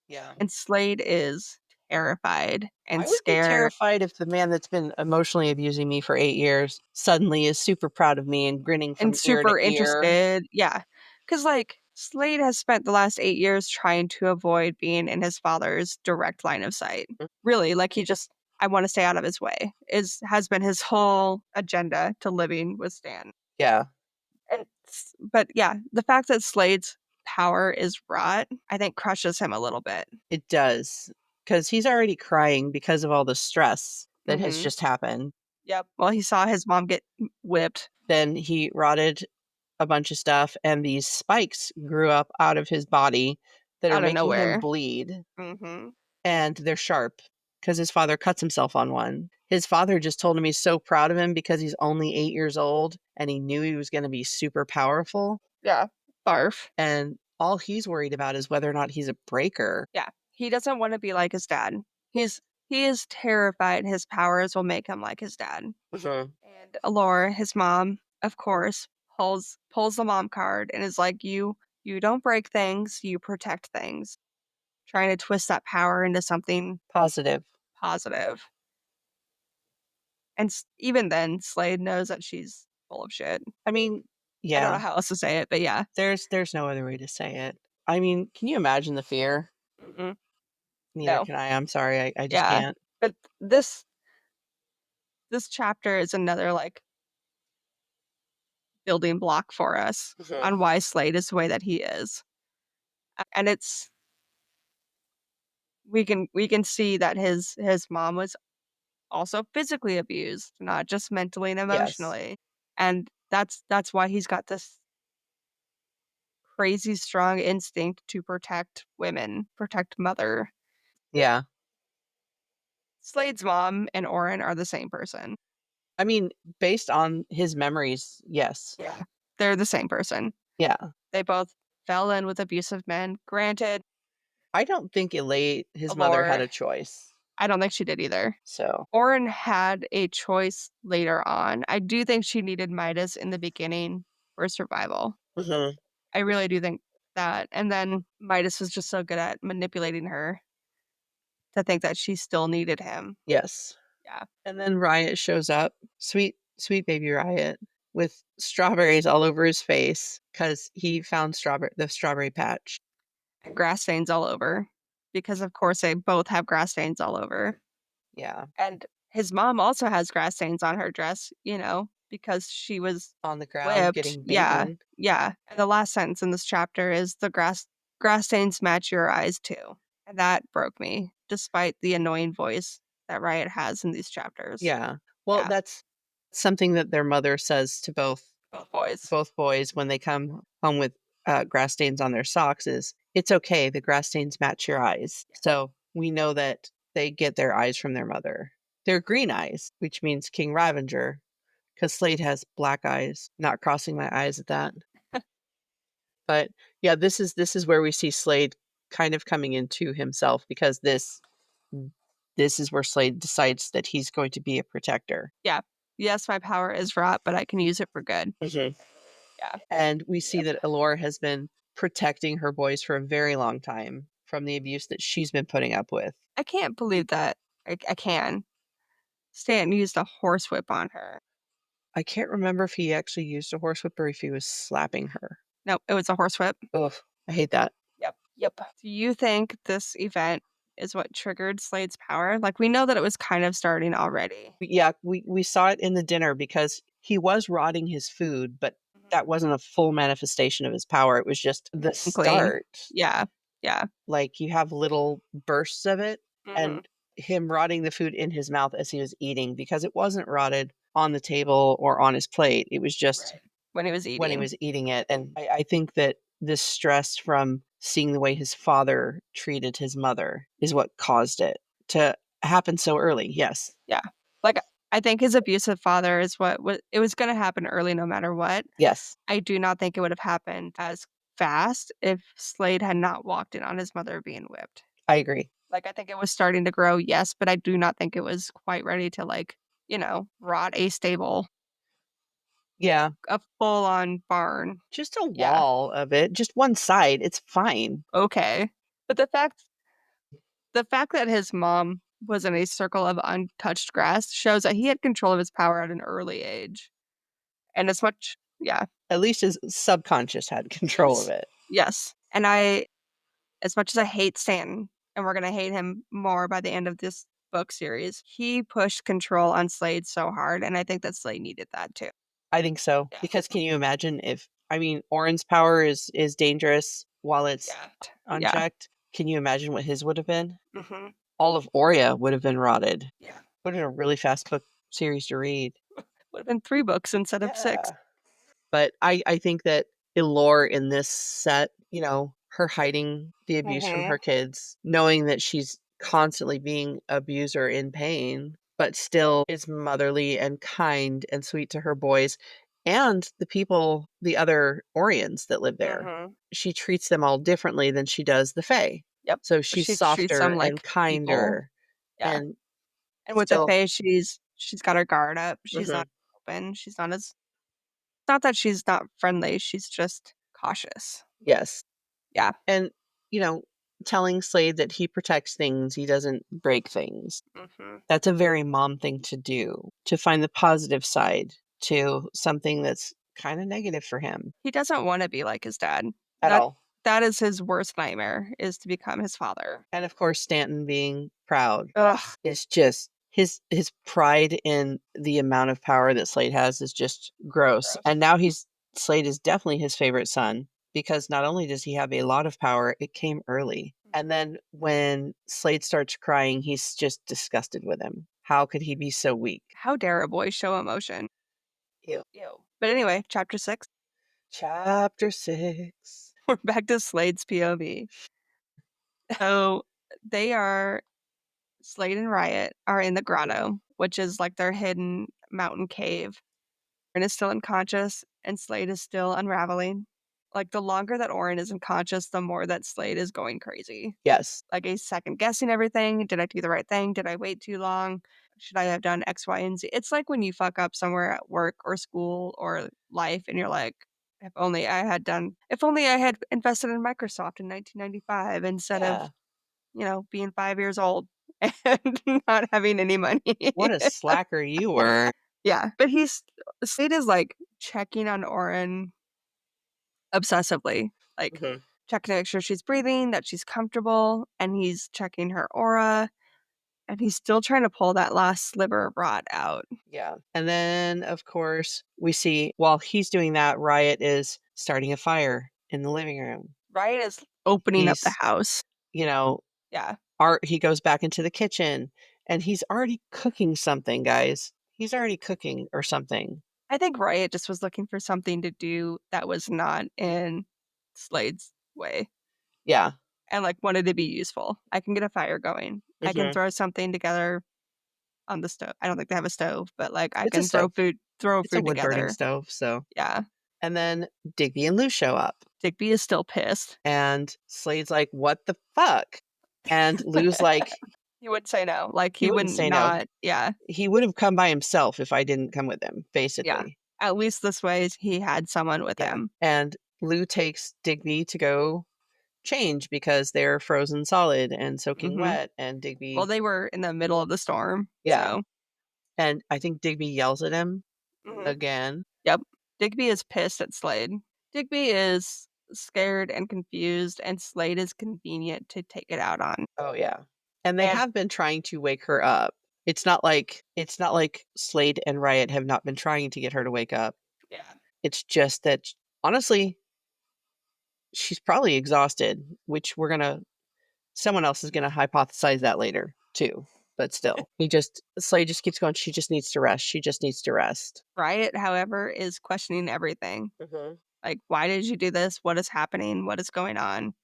Yeah.
And Slade is terrified and
I would be
scared
terrified if the man that's been emotionally abusing me for 8 years suddenly is super proud of me and grinning
and
from ear to
super
ear.
interested. Yeah. Cause like Slade has spent the last 8 years trying to avoid being in his father's direct line of sight.
Mm,
Really, like I want to stay out of his way has been his whole agenda to living with Stan.
yeah,
But yeah, the fact that Slade's power is rot, I think crushes him a little bit.
it does. Because he's already crying because of all the stress that has
Mhm.
just happened.
Yep. Well, he saw his mom get whipped
Then he rotted a bunch of stuff, and these spikes grew up out of his body that are
out of
making him
nowhere.
bleed,
Mhm.
and they're sharp because his father cuts himself on one. His father just told him he's so proud of him because he's only 8 years old and he knew he was gonna be super powerful,
Yeah. Barf.
and all he's worried about is whether or not he's a breaker.
Yeah. He doesn't want to be like his dad. He's he is terrified his powers will make him like his dad.
Mhm.
And Laura, his mom, of course, pulls the mom card and is like, you don't break things, you protect things. Trying to twist that power into something
Positive.
positive. And even then, Slade knows that she's full of shit.
I mean,
I don't know
yeah,
how else to say it, but yeah.
there's no other way to say it. I mean, can you imagine the fear?
Mm-mm.
Neither
No.
can I, I'm sorry, I just
Yeah.
can't.
But this chapter is another like building block for us
Mhm.
on why Slade is the way that he is. And it's we can see that his mom was also physically abused, not just mentally and
Yes.
emotionally. And that's why he's got this crazy strong instinct to protect women, protect mother.
Yeah.
Slade's mom and Oren are the same person.
I mean, based on his memories, yes.
Yeah. They're the same person.
Yeah.
They both fell in with abusive men. Granted,
I don't think Elate, his mother, had
Allure,
a choice.
I don't think she did either.
So,
Oren had a choice later on. I do think she needed Midas in the beginning for survival.
mhm,
I really do think that. And then Midas was just so good at manipulating her to think that she still needed him.
yes.
Yeah.
And then Riot shows up, sweet baby Riot, with strawberries all over his face because he found the strawberry patch.
And grass stains all over because, of course, they both have grass stains all over.
Yeah,
And his mom also has grass stains on her dress, because she was
on the ground
whipped.
getting
Yeah.
beaten.
Yeah. And the last sentence in this chapter is the grass stains match your eyes too. And that broke me, despite the annoying voice that Riot has in these chapters.
Yeah. Well,
Yeah.
that's something that their mother says to
Both boys.
both boys when they come home with grass stains on their socks is, "It's okay, the grass stains match your eyes." So, we know that they get their eyes from their mother. They're green eyes, which means King Ravenger, because Slade has black eyes. Not crossing my eyes at that. But, yeah, this is where we see Slade kind of coming into himself because this is where Slade decides that he's going to be a protector.
Yeah. Yes, my power is rot, but I can use it for good.
Mhm.
Yeah.
And we see
Yep.
that Allure has been protecting her boys for a very long time from the abuse that she's been putting up with.
I can't believe that I can. Stanton used a horsewhip on her.
I can't remember if he actually used a horsewhip or if he was slapping her.
No, it was a horsewhip.
Ugh, I hate that.
Yep. Yep. Do you think this event is what triggered Slade's power? Like, we know that it was kind of starting already.
Yeah, we saw it in the dinner because he was rotting his food, but that
Mhm.
wasn't a full manifestation of his power. It was just the
Inkling.
start.
Yeah. Yeah.
Like, you have little bursts of it
Mhm.
and him rotting the food in his mouth as he was eating because it wasn't rotted on the table or on his plate. It was just
Right. When he was
when he
eating.
was eating it, and I think that this stress from seeing the way his father treated his mother is what caused it to happen so early, yes.
Yeah. Like, I think his abusive father is what it was gonna happen early no matter what.
Yes,
I do not think it would have happened as fast if Slade had not walked in on his mother being whipped.
I agree.
Like, I think it was starting to grow, yes, but I do not think it was quite ready to, like, rot a stable,
Yeah,
a full-on barn.
just a
Yeah,
wall of it, just one side, it's fine.
okay. But the fact that his mom was in a circle of untouched grass shows that he had control of his power at an early age. And as much yeah,
At least his subconscious had control of
yes.
it.
Yes. And as much as I hate Stanton, and we're gonna hate him more by the end of this book series, he pushed control on Slade so hard, and I think that Slade needed that too.
I think so,
Yeah.
because can you imagine if I mean, Orin's power is dangerous while it's
Yeah. Yeah.
unchecked. Can you imagine what his would have been?
Mhm.
All of Oria would have been rotted.
Yeah.
Would have been a really fast book series to read.
Would've been 3 books instead of 6.
Yeah. But I think that Elore in this set, her hiding the abuse from
Mhm.
her kids, knowing that she's constantly being abused or in pain, but still is motherly and kind and sweet to her boys and the other Orions that live there.
Mhm.
She treats them all differently than she does the Fae.
Yep.
So she's
She treats
softer
them
and
like people.
kinder
Yeah.
and
And with the
still.
Fae, she's got her guard up. She's
Mhm.
not open. She's not as not that she's not friendly, she's just cautious.
Yes.
Yeah.
And, you know, telling Slade that he protects things, he doesn't break things.
Mhm.
That's a very mom thing to do, to find the positive side to something that's kind of negative for him
He doesn't wanna be like his dad.
at
That
all.
that is his worst nightmare, is to become his father.
And of course, Stanton being proud
Ugh,
is just his pride in the amount of power that Slade has is just gross.
gross.
And now Slade is definitely his favorite son because not only does he have a lot of power, it came early. And
Mhm.
then when Slade starts crying, he's just disgusted with him. How could he be so weak?
How dare a boy show emotion?
Ew.
Ew. But anyway, chapter 6,
Chapter 6.
we're back to Slade's POV. So, they are Slade and Riot are in the grotto, which is like their hidden mountain cave. Orin is still unconscious, and Slade is still unraveling. Like, the longer that Orin is unconscious, the more that Slade is going crazy.
Yes.
Like, he's second guessing everything. Did I do the right thing? Did I wait too long? Should I have done X, Y, and Z? It's like when you fuck up somewhere at work or school or life, and you're like, if only I had invested in Microsoft in 1995 instead of,
Yeah.
being 5 years old and not having any money.
What a slacker you were.
Yeah, but Slade is, like, checking on Orin obsessively, like,
Mhm.
checking to make sure she's breathing, that she's comfortable, and he's checking her aura, and he's still trying to pull that last sliver of rot out.
Yeah. And then, of course, we see while he's doing that, Riot is starting a fire in the living room.
Riot is opening up the
He's,
house.
you know,
Yeah.
Art he goes back into the kitchen and he's already cooking something, guys. He's already cooking or something.
I think Riot just was looking for something to do that was not in Slade's way
Yeah.
and, like, wanted to be useful. I can get a fire going. I can
Mhm.
throw something together on the stove. I don't think they have a stove, but, like, I
It's a
can
stove.
throw
It's a
food
wood burning
together.
stove, so
Yeah.
and then Digby and Lou show up,
Digby is still pissed.
and Slade's like, "What the fuck?" And Lou's like,
He would say no. Like,
he
he
wouldn't
wouldn't
say no.
not yeah,
He would have come by himself if I didn't come with him,
yeah.
basically.
At least this way he had someone with
Yeah.
him.
And Lou takes Digby to go change because they're frozen solid and soaking
Mhm.
wet, and
Well,
Digby
they were in the middle of the storm,
yeah,
so
and I think Digby yells at him
Mhm.
again.
Yep. Digby is pissed at Slade. Digby is scared and confused, and Slade is convenient to take it out on.
Oh, yeah. And they
And
have been trying to wake her up. It's not like Slade and Riot have not been trying to get her to wake up.
yeah.
It's just that honestly, she's probably exhausted, which someone else is gonna hypothesize that later too. But still, Slade just keeps going, "She just needs to rest. She just needs to rest."
Riot, however, is questioning everything.
Mhm,
Like, "Why did you do this? What is happening? What is going on?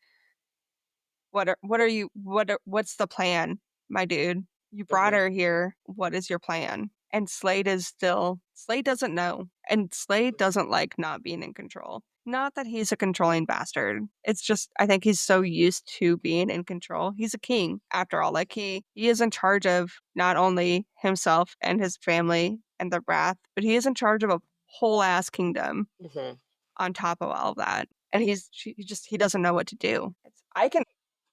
What's the plan, my dude? You brought
mhm,
her here. What is your plan?" And Slade doesn't know. And Slade doesn't like not being in control. Not that he's a controlling bastard. It's just I think he's so used to being in control. He's a king after all. Like he is in charge of not only himself and his family and the wrath, but he is in charge of a whole ass kingdom
mhm.
on top of all of that. And he doesn't know what to do. I can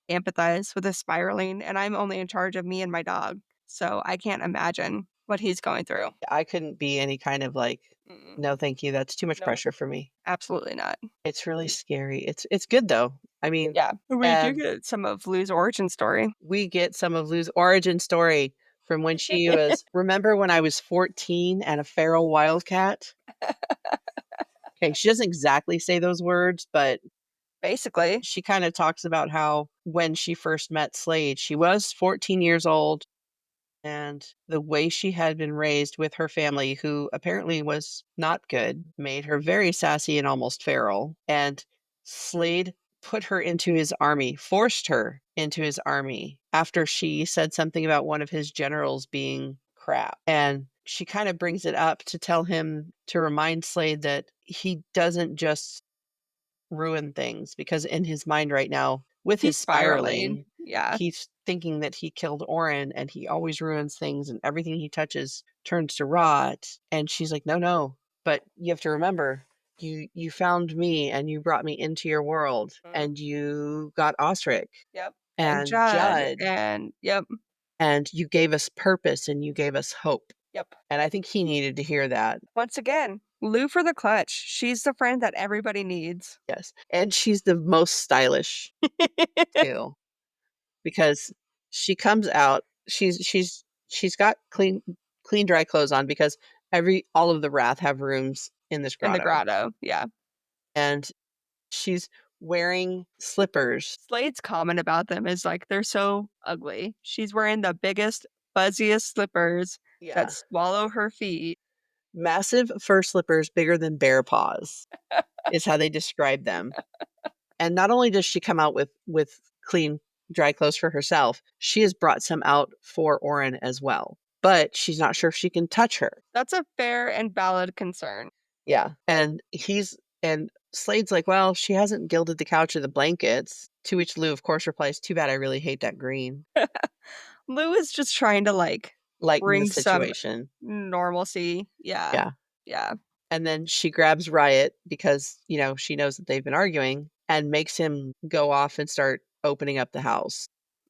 empathize with his spiraling, and I'm only in charge of me and my dog, so I can't imagine what he's going through.
I couldn't be any kind of like,
Mm-mm.
"No, thank you. That's too much
Nope,
pressure for me."
absolutely not.
It's really scary. It's good though. I mean,
Yeah, we do
and
get some of Lou's origin story.
we get some of Lou's origin story from when she was remember when I was 14 and a feral wildcat? Okay, she doesn't exactly say those words, but
Basically,
she kinda talks about how when she first met Slade, she was 14 years old, and the way she had been raised with her family, who apparently was not good, made her very sassy and almost feral, and Slade put her into his army, forced her into his army after she said something about one of his generals being crap, and she kinda brings it up to tell him to remind Slade that he doesn't just ruin things because in his mind right now, with
he's
his
spiraling.
spiraling,
Yeah.
he's thinking that he killed Orin and he always ruins things and everything he touches turns to rot. And she's like, "No, no. But you have to remember, you found me and you brought me into your world
Mhm.
and you got Osric
Yep. And
and
Judd,
Judd
and yep,
and you gave us purpose and you gave us hope."
yep.
And I think he needed to hear that.
Once again, Lou for the clutch. She's the friend that everybody needs.
Yes. And she's the most stylish too. Because she comes out, she's got clean, dry clothes on because all of the Wrath have rooms in this
In the
grotto,
grotto, yeah.
and she's wearing slippers.
Slade's comment about them is like, "They're so ugly." She's wearing the biggest, fuzziest slippers that
Yeah.
swallow her feet.
Massive fur slippers bigger than bear paws is how they describe them, and not only does she come out with clean dry clothes for herself, she has brought some out for Oren as well. But she's not sure if she can touch her.
That's a fair and valid concern.
Yeah. And Slade's like, well, she hasn't gilded the couch or the blankets. To which Lou, of course, replies, too bad I really hate that green.
Lou is just trying to, like,
Lighten the
bring some
situation.
normalcy. Yeah.
Yeah.
Yeah.
And then she grabs Riot because, she knows that they've been arguing and makes him go off and start opening up the house.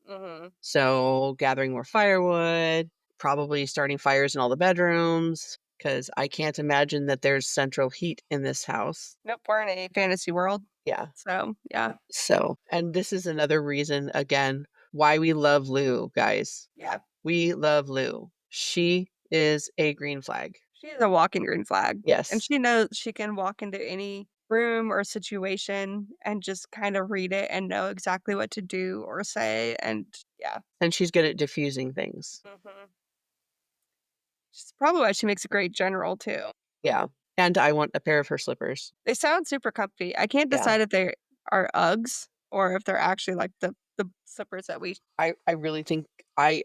Mhm.
So, gathering more firewood, probably starting fires in all the bedrooms, because I can't imagine that there's central heat in this house.
Nope, we're in a fantasy world.
Yeah.
So, yeah.
So, and this is another reason, again, why we love Lou, guys.
Yeah.
We love Lou. She is a green flag.
She is a walking green flag, and
Yes.
she knows she can walk into any room or situation and just kinda read it and know exactly what to do or say, and yeah.
And she's good at diffusing things.
Mhm. Which is probably why she makes a great general too.
Yeah. And I want a pair of her slippers.
They sound super comfy. I can't
Yeah.
decide if they are Uggs or if they're actually like the slippers that we
I really think I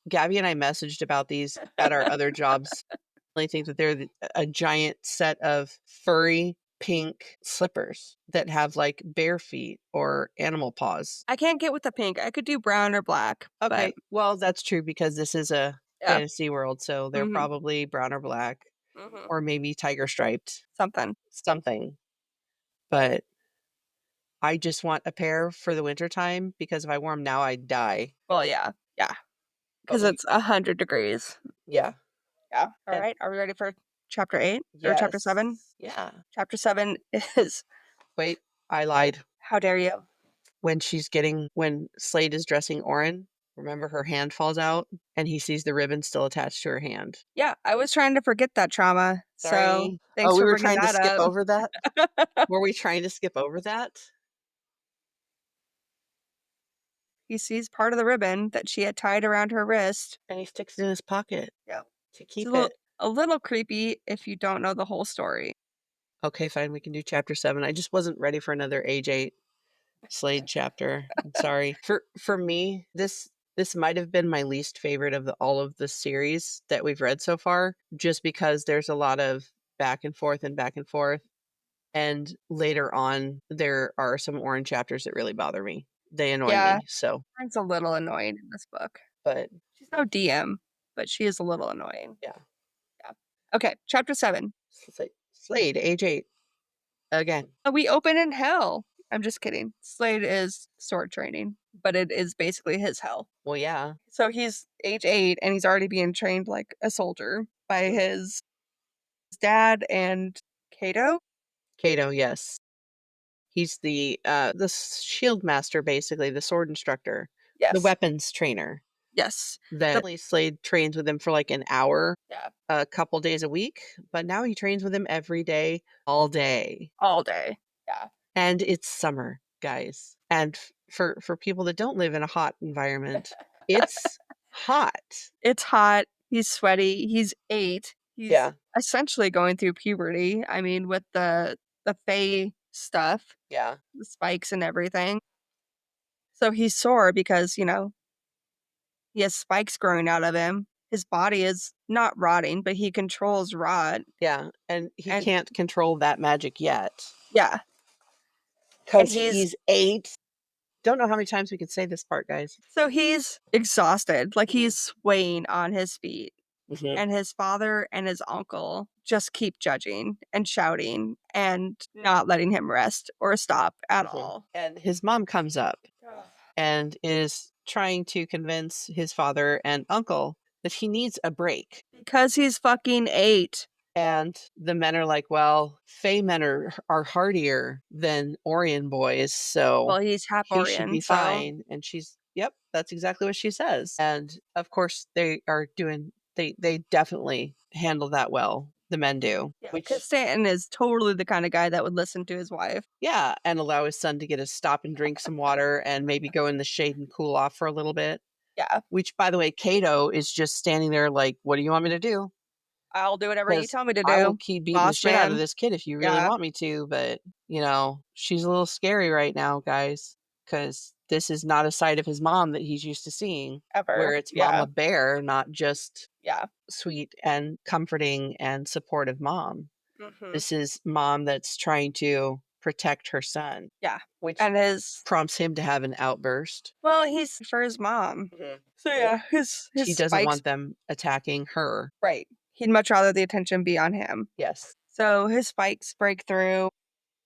Gabby and I messaged about these at our other jobs. I really think that they're a giant set of furry pink slippers that have like bare feet or animal paws.
I can't get with the pink. I could do brown or black, but
Okay, well, that's true because this is a
yeah.
fantasy world, so they're
Mhm.
probably brown or black
Mhm.
or maybe tiger striped,
Something.
something. But I just want a pair for the winter time because if I wore them now, I'd die.
Well, yeah. Yeah.
But
Because it's 100 degrees.
yeah.
Yeah.
And
Alright, are we ready for chapter 8 or chapter
yes.
7?
Yeah.
Chapter 7 is
Wait, I lied.
How Dare You?
When Slade is dressing Orin, remember her hand falls out and he sees the ribbon still attached to her hand.
Yeah, I was trying to forget that trauma, so
Sorry.
thanks
Oh, we
for
were
bringing
trying to
that
skip
up.
over that? Were we trying to skip over that?
He sees part of the ribbon that she had tied around her wrist.
And he sticks it in his pocket
Yeah.
to
It's
keep it.
a little creepy if you don't know the whole story.
Okay, fine, we can do chapter 7. I just wasn't ready for another age 8 Slade chapter. I'm sorry. For me, this might have been my least favorite of all of the series that we've read so far, just because there's a lot of back and forth and back and forth. And later on, there are some orange chapters that really bother me. They annoy
Yeah,
me. So,
Karen's a little annoying in this book.
but
She's no DM, but she is a little annoying.
yeah.
Yeah. Okay, chapter 7.
Slade, age 8, again.
We open in hell. I'm just kidding. Slade is sword training, but it is basically his hell.
Well, yeah.
So he's age 8 and he's already being trained like a soldier by his dad and Kato.
Cato, yes. He's the shield master, basically, the sword instructor, the
Yes.
weapons trainer.
Yes.
That Slade trains with him for like an hour,
Yeah.
a couple days a week, but now he trains with him every day, all day.
All day. Yeah.
And it's summer, guys. And for people that don't live in a hot environment, it's hot.
It's hot. He's sweaty. He's 8. He's
Yeah.
essentially going through puberty. I mean, with the Fae stuff,
Yeah.
the spikes and everything. So he's sore because, he has spikes growing out of him. His body is not rotting, but he controls rot.
Yeah. And he
And
can't control that magic yet
yeah, and
because he's 8. Don't know how many times we can say this part, guys.
he's exhausted. Like he's swaying on his feet.
Mhm.
And his father and his uncle just keep judging and shouting and not letting him rest or stop at all.
And his mom comes up
Ugh.
and is trying to convince his father and uncle that he needs a break.
Because he's fucking 8.
And the men are like, well, Fey men are hardier than Orion boys,
Well,
so
he's half
he should
Orient,
be
so
fine. And she's, yep, that's exactly what she says. And of course, they definitely handle that well. The men do,
yeah,
which,
because Stanton is totally the kind of guy that would listen to his wife.
yeah, and allow his son to get a stop and drink some water and maybe go in the shade and cool off for a little bit.
Yeah,
Which, by the way, Cato is just standing there like, what do you want me to do?
I'll do whatever you
Because
tell me to
I will
do,
keep beating the
boss
shit out of
man.
this kid if you really
Yeah,
want me to, but, she's a little scary right now, guys. Because this is not a side of his mom that he's used to seeing,
Ever.
where it's
Yeah.
mama bear, not just
Yeah.
sweet and comforting and supportive mom.
Mhm.
This is mom that's trying to protect her son,
Yeah.
which
And his
prompts him to have an outburst.
well, he's for his mom.
Mhm.
So,
Yeah.
yeah, his
He doesn't
spikes
want them attacking her.
right. He'd much rather the attention be on him.
Yes.
So his spikes break through,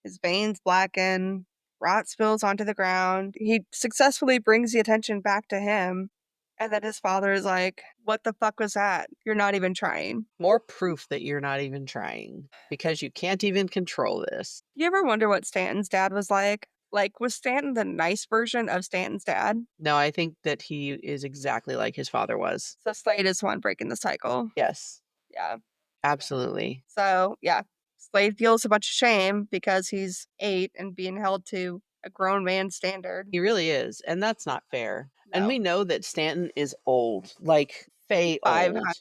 his veins blacken, rot spills onto the ground. He successfully brings the attention back to him. And then his father is like, "What the fuck was that? You're not even trying."
More proof that you're not even trying because you can't even control this.
You ever wonder what Stanton's dad was like? Like, was Stanton the nice version of Stanton's dad?
No, I think that he is exactly like his father was.
So Slade is the one breaking the cycle.
Yes,
Yeah.
absolutely.
So, yeah, Slade feels a bunch of shame because he's 8 and being held to a grown man's standard.
He really is, and that's not fair. And
No.
we know that Stanton is old, like Faye
500.
old,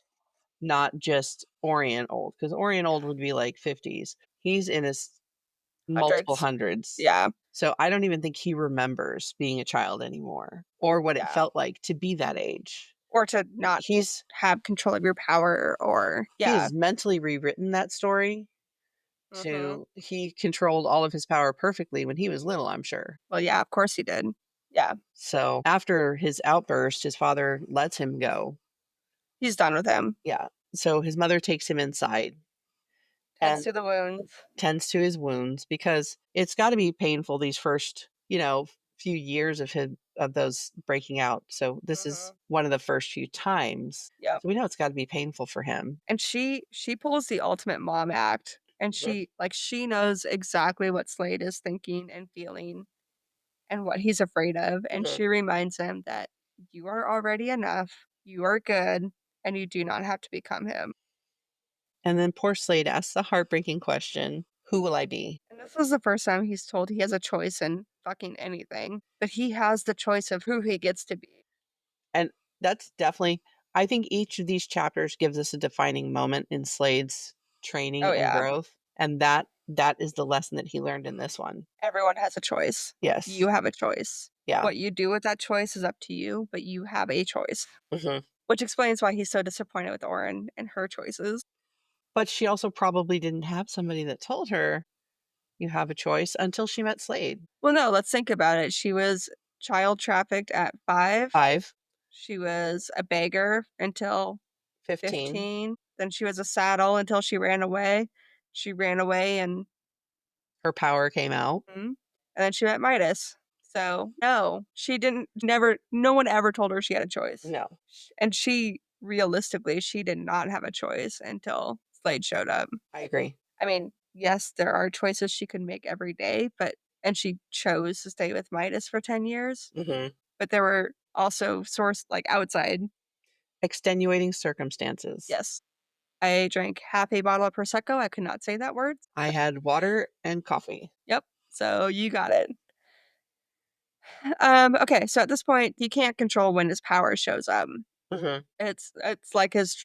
not just Orient old, because Orient old would be like 50s. He's in his multiple hundreds.
Yeah.
So I don't even think he remembers being a child anymore or what it
Yeah.
felt like to be that age.
Or to not
He's
have control of your power or
he
yeah.
has mentally rewritten that story
Mhm.
to he controlled all of his power perfectly when he was little, I'm sure.
Well, yeah, of course he did. Yeah.
So after his outburst, his father lets him go.
He's done with him.
Yeah. So his mother takes him inside
Tends
and
to the wounds.
tends to his wounds because it's got to be painful these first, few years of him of those breaking out. So this is
Mhm.
one of the first few times.
Yep.
So we know it's got to be painful for him.
And she pulls the ultimate mom act, and
Mhm.
she knows exactly what Slade is thinking and feeling and what he's afraid of, and
Mhm.
she reminds him that you are already enough, you are good, and you do not have to become him.
And then poor Slade asks the heartbreaking question, "Who will I be?"
And this is the first time he's told he has a choice in fucking anything, but he has the choice of who he gets to be.
And that's definitely I think each of these chapters gives us a defining moment in Slade's
Oh,
training and
yeah.
growth, and that is the lesson that he learned in this one.
Everyone has a choice.
Yes.
You have a choice.
Yeah.
What you do with that choice is up to you, but you have a choice,
Mhm.
which explains why he's so disappointed with Oren and her choices.
But she also probably didn't have somebody that told her, "You have a choice," until she met Slade.
Well, no, let's think about it. She was child trafficked at 5.
5,
She was a beggar until
15,
15. Then she was a saddle until she ran away. She ran away and
her power came out.
then she met Midas. So, no, she didn't never no one ever told her she had a choice.
No,
And she realistically, she did not have a choice until Slade showed up.
I agree.
I mean, yes, there are choices she could make every day, but and she chose to stay with Midas for 10 years,
Mhm.
but there were also source like outside.
Extenuating circumstances.
Yes. I drank half a bottle of prosecco. I could not say that word.
I had water and coffee.
Yep. So you got it. Okay, so at this point, you can't control when his power shows up.
Mhm.
It's like his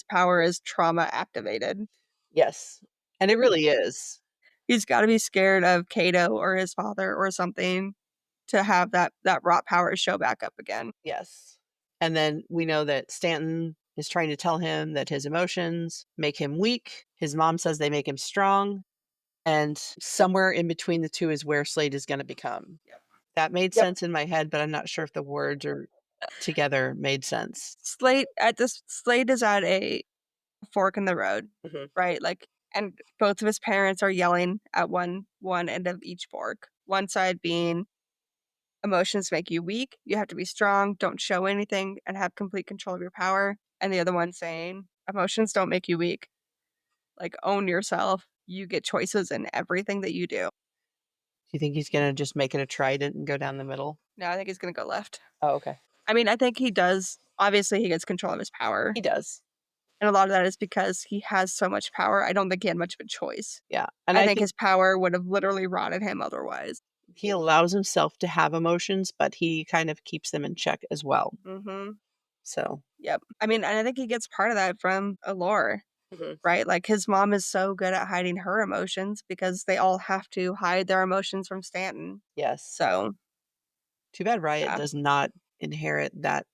power is trauma activated.
Yes, and it really is.
He's gotta be scared of Kato or his father or something to have that raw power show back up again.
Yes. And then we know that Stanton is trying to tell him that his emotions make him weak. His mom says they make him strong. And somewhere in between the two is where Slade is going to become.
Yep.
That made
Yep.
sense in my head, but I'm not sure if the words are together made sense.
Slade is at a fork in the road,
Mhm.
right? Like, and both of his parents are yelling at one end of each fork. One side being emotions make you weak, you have to be strong, don't show anything, and have complete control of your power. And the other one saying emotions don't make you weak. Like, own yourself. You get choices in everything that you do.
Do you think he's going to just make it a trident and go down the middle?
No, I think he's gonna go left.
Oh, okay.
I mean, I think he does. Obviously, he gets control of his power.
He does.
And a lot of that is because he has so much power. I don't think he had much of a choice.
Yeah. And
I
I
think
think
his power would have literally rotted him otherwise.
he allows himself to have emotions, but he kind of keeps them in check as well.
Mhm.
So,
Yep. I mean, and I think he gets part of that from Allure,
mhm.
right? Like his mom is so good at hiding her emotions because they all have to hide their emotions from Stanton.
Yes.
So,
Too bad Riot
Yeah.
does not inherit that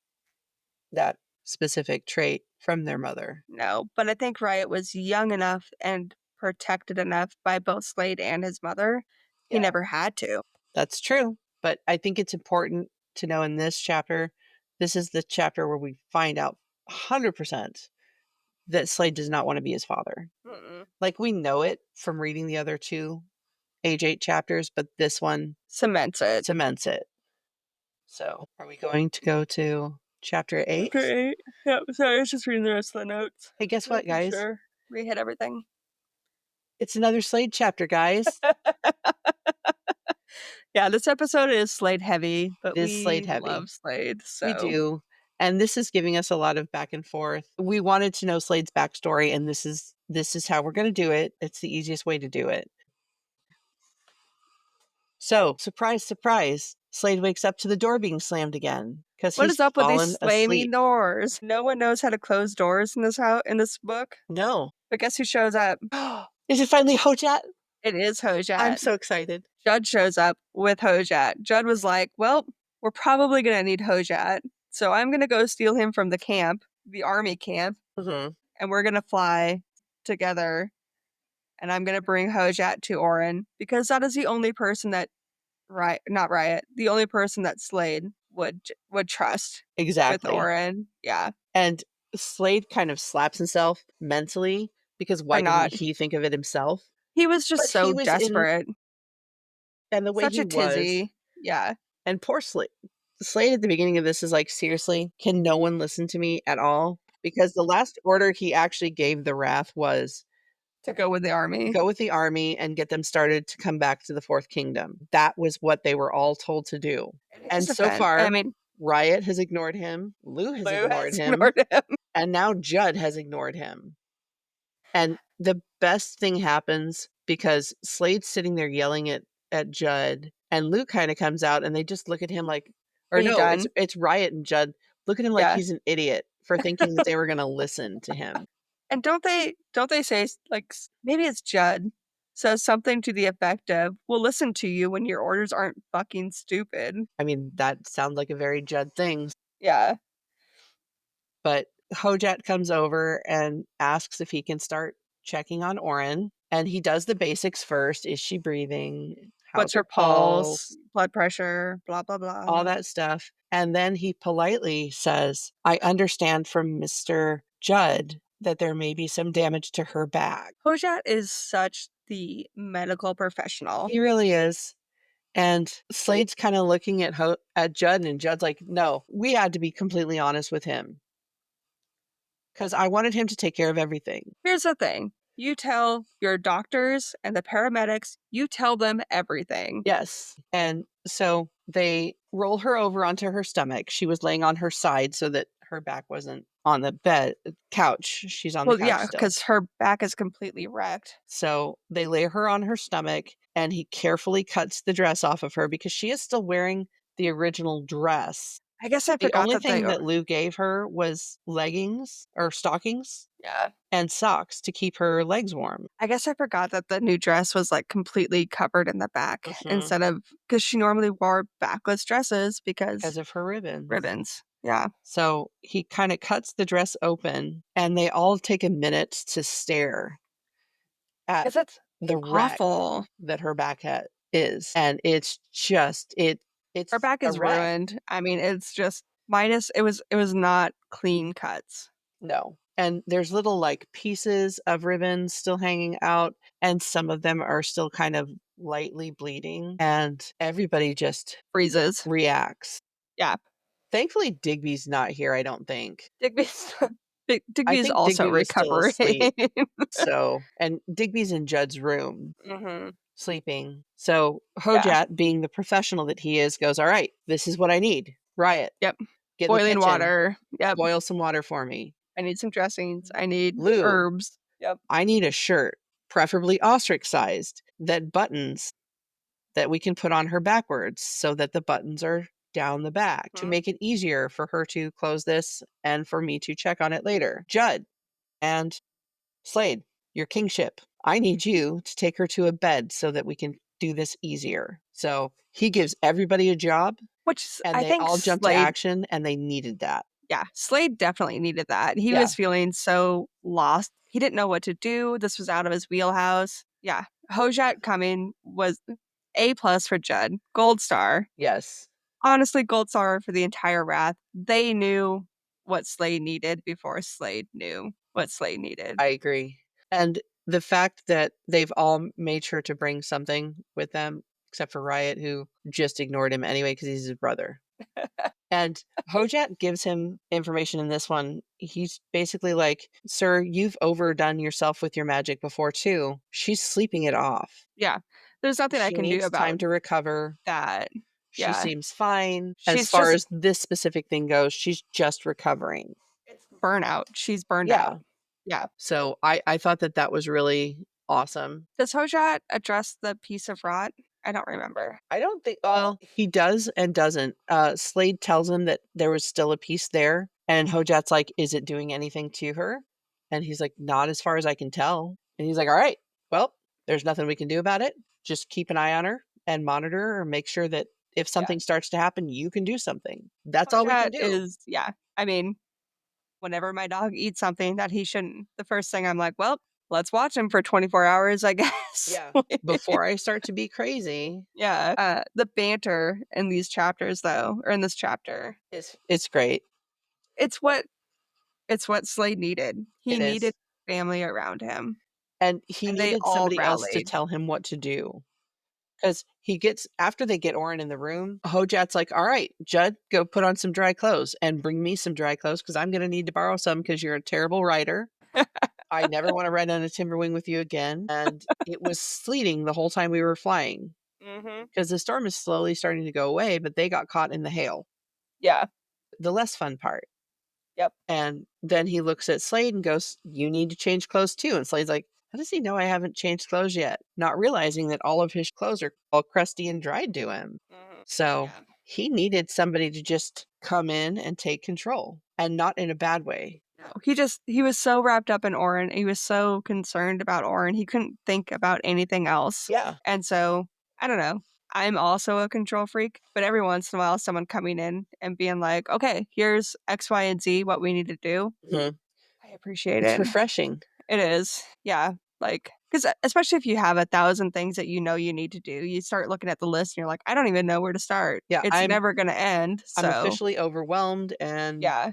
specific trait from their mother.
No, but I think Riot was young enough and protected enough by both Slade and his mother. He
Yeah,
never had to.
that's true. But I think it's important to know in this chapter, this is the chapter where we find out 100% that Slade does not want to be his father.
Mm-mm.
Like, we know it from reading the other 2 age 8 chapters, but this one
Cements it.
cements it. So, are we going to go to chapter 8?
Okay. Yep. Sorry, I was just reading the rest of the notes.
Hey, guess what,
Making
guys?
sure we hit everything.
It's another Slade chapter, guys.
Yeah, this episode is Slade heavy,
It
but
is Slade
we
heavy.
love Slade,
We
so
do. And this is giving us a lot of back and forth. We wanted to know Slade's backstory, and this is how we're going to do it. It's the easiest way to do it. So, surprise, surprise, Slade wakes up to the door being slammed again because
what
he's
is up with these
fallen
slamming
asleep.
doors? No one knows how to close doors in this book.
No.
But guess who shows up?
Is it finally Hojat?
It is
I'm
Hojat.
so excited.
Judd shows up with Hojat. Judd was like, "Well, we're probably gonna need Hojat, so I'm gonna go steal him from the camp, the army camp,
Hmm.
and we're gonna fly together. And I'm gonna bring Hojat to Orin because that is the only person that not Riot, the only person that Slade would trust with
Exactly.
Orin. Yeah,
And Slade kind of slaps himself mentally because
or
why didn't
not.
he think of it himself?
He was just
But
so
he was in,
desperate,
and the way
such
he
a
was,
tizzy. Yeah,
and poor Slade. Slade at the beginning of this is like, seriously, can no one listen to me at all? Because the last order he actually gave the Wrath was
to go with the army.
go with the army and get them started to come back to the Fourth Kingdom. That was what they were all told to do.
In his
And so
defense, I
far,
mean,
Riot has ignored him, Lou has
Lou
ignored
has
him,
ignored him.
and now Judd has ignored him. And the best thing happens because Slade's sitting there yelling at Judd, and Luke kind of comes out and they just look at him like, or
Are you
no, it's
done?
it's Riot and Judd look at him like
Yeah.
he's an idiot for thinking that they were going to listen to him.
And don't they say like maybe it's Judd says something to the effect of, "We'll listen to you when your orders aren't fucking stupid."
I mean, that sounds like a very Judd thing.
Yeah.
But Hojat comes over and asks if he can start checking on Orin, and he does the basics first. Is she breathing? How's
What's
her
her pulse,
pulse?
blood pressure, blah blah
All
blah.
that stuff. And then he politely says, I understand from Mr. Judd that there may be some damage to her back.
Hojat is such the medical professional.
He really is. And Slade's kind of looking at Judd, and Judd's like, no, we had to be completely honest with him because I wanted him to take care of everything.
Here's the thing. You tell your doctors and the paramedics, you tell them everything.
Yes. And so they roll her over onto her stomach. She was laying on her side so that her back wasn't on the couch. She's on the
Well,
couch
yeah,
still.
because her back is completely wrecked.
So they lay her on her stomach and he carefully cuts the dress off of her because she is still wearing the original dress.
I guess I
The
forgot
only
that they
thing that Lou gave her was leggings or stockings
yeah.
and socks to keep her legs warm.
I guess I forgot that the new dress was like completely covered in the back
Mhm.
instead of because she normally wore backless dresses
Because
because
of her ribbons.
ribbons. Yeah.
So he kind of cuts the dress open and they all take a minute to stare at
Because it's
the wreck
awful.
that her is. And it's just
Her
it's
back
a
is
wreck.
ruined. I mean, it's just minus it was not clean cuts.
No. And there's little like pieces of ribbons still hanging out, and some of them are still kind of lightly bleeding. And everybody just
Freezes.
reacts.
Yeah.
Thankfully, Digby's not here, I don't think.
Digby's
I
Digby's
think
also
Digby was still
recovering.
asleep. So, and Digby's in Judd's room
Mhm.
sleeping. So
Yeah.
Hojat, being the professional that he is, goes, all right, this is what I need. Riot,
Yep.
get in the
Boiling
kitchen,
water. Yep.
boil some water for me.
I need some dressings. I need
Lou,
herbs. Yep.
I need a shirt, preferably ostrich sized, that buttons that we can put on her backwards so that the buttons are down the back to
Mhm.
make it easier for her to close this and for me to check on it later. Judd and Slade, your kingship. I need you to take her to a bed so that we can do this easier. So he gives everybody a job and
I
they
think
all jumped to
Slade
action, and they needed that.
yeah, Slade definitely needed that. He
Yeah.
was feeling so lost. He didn't know what to do. This was out of his wheelhouse. Yeah. Hojat coming was A plus for Judd. Gold star.
Yes.
Honestly, gold star for the entire Wrath. They knew what Slade needed before Slade knew what Slade needed.
I agree. And the fact that they've all made sure to bring something with them, except for Riot, who just ignored him anyway because he's his brother. And Hojat gives him information in this one. He's basically like, "Sir, you've overdone yourself with your magic before too. She's sleeping it off.
Yeah. There's nothing I
She
can do
needs time
about
to recover.
that.
She
Yeah.
seems fine. As
She's
far
just
as this specific thing goes, she's just recovering."
it's burnout. She's burned out.
Yeah.
Yeah.
So I thought that that was really awesome.
Does Hojat address the piece of rot? I don't remember.
I don't think, well, he does and doesn't. Slade tells him that there was still a piece there, and Hojat's like, "Is it doing anything to her?" And he's like, "Not as far as I can tell." And he's like, "All right, well, there's nothing we can do about it. Just keep an eye on her and monitor her, or make sure that if
Yeah.
something starts to happen, you can do something. That's all we
Hojat
can do."
is yeah. I mean, whenever my dog eats something that he shouldn't, the first thing I'm like, "Well, let's watch him for 24 hours, I guess."
Yeah. Before I start to be crazy,
Yeah. The banter in these chapters though, or in this chapter,
it's great.
it's what it's what Slade needed. He
It
needed
is.
family around him,
And he
and they
needed
all
somebody else to
rallied.
tell him what to do. 'Cause he gets after they get Orin in the room, Hojat's like, "All right, Judd, go put on some dry clothes and bring me some dry clothes because 'cause I'm gonna need to borrow some because 'cause you're a terrible writer. I never wanna ride on a timber wing with you again." And it was sleeting the whole time we were flying
Mhm.
because the storm is slowly starting to go away, but they got caught in the hail,
Yeah.
the less fun part.
Yep.
And then he looks at Slade and goes, "You need to change clothes too." And Slade's like, "How does he know I haven't changed clothes yet?" Not realizing that all of his clothes are all crusty and dried to him.
Mhm.
So
Yeah.
he needed somebody to just come in and take control, and not in a bad way.
No, he was so wrapped up in Orin. He was so concerned about Orin. He couldn't think about anything else.
Yeah.
And so, I don't know. I'm also a control freak, but every once in a while someone coming in and being like, "Okay, here's X, Y, and Z what we need to do."
Mhm.
I appreciate
It's
it.
refreshing.
It is. Yeah. Like, because especially if you have 1,000 things that you know you need to do, you start looking at the list and you're like, I don't even know where to start.
Yeah,
It's never going to end.
I'm
So,
officially overwhelmed, and
yeah.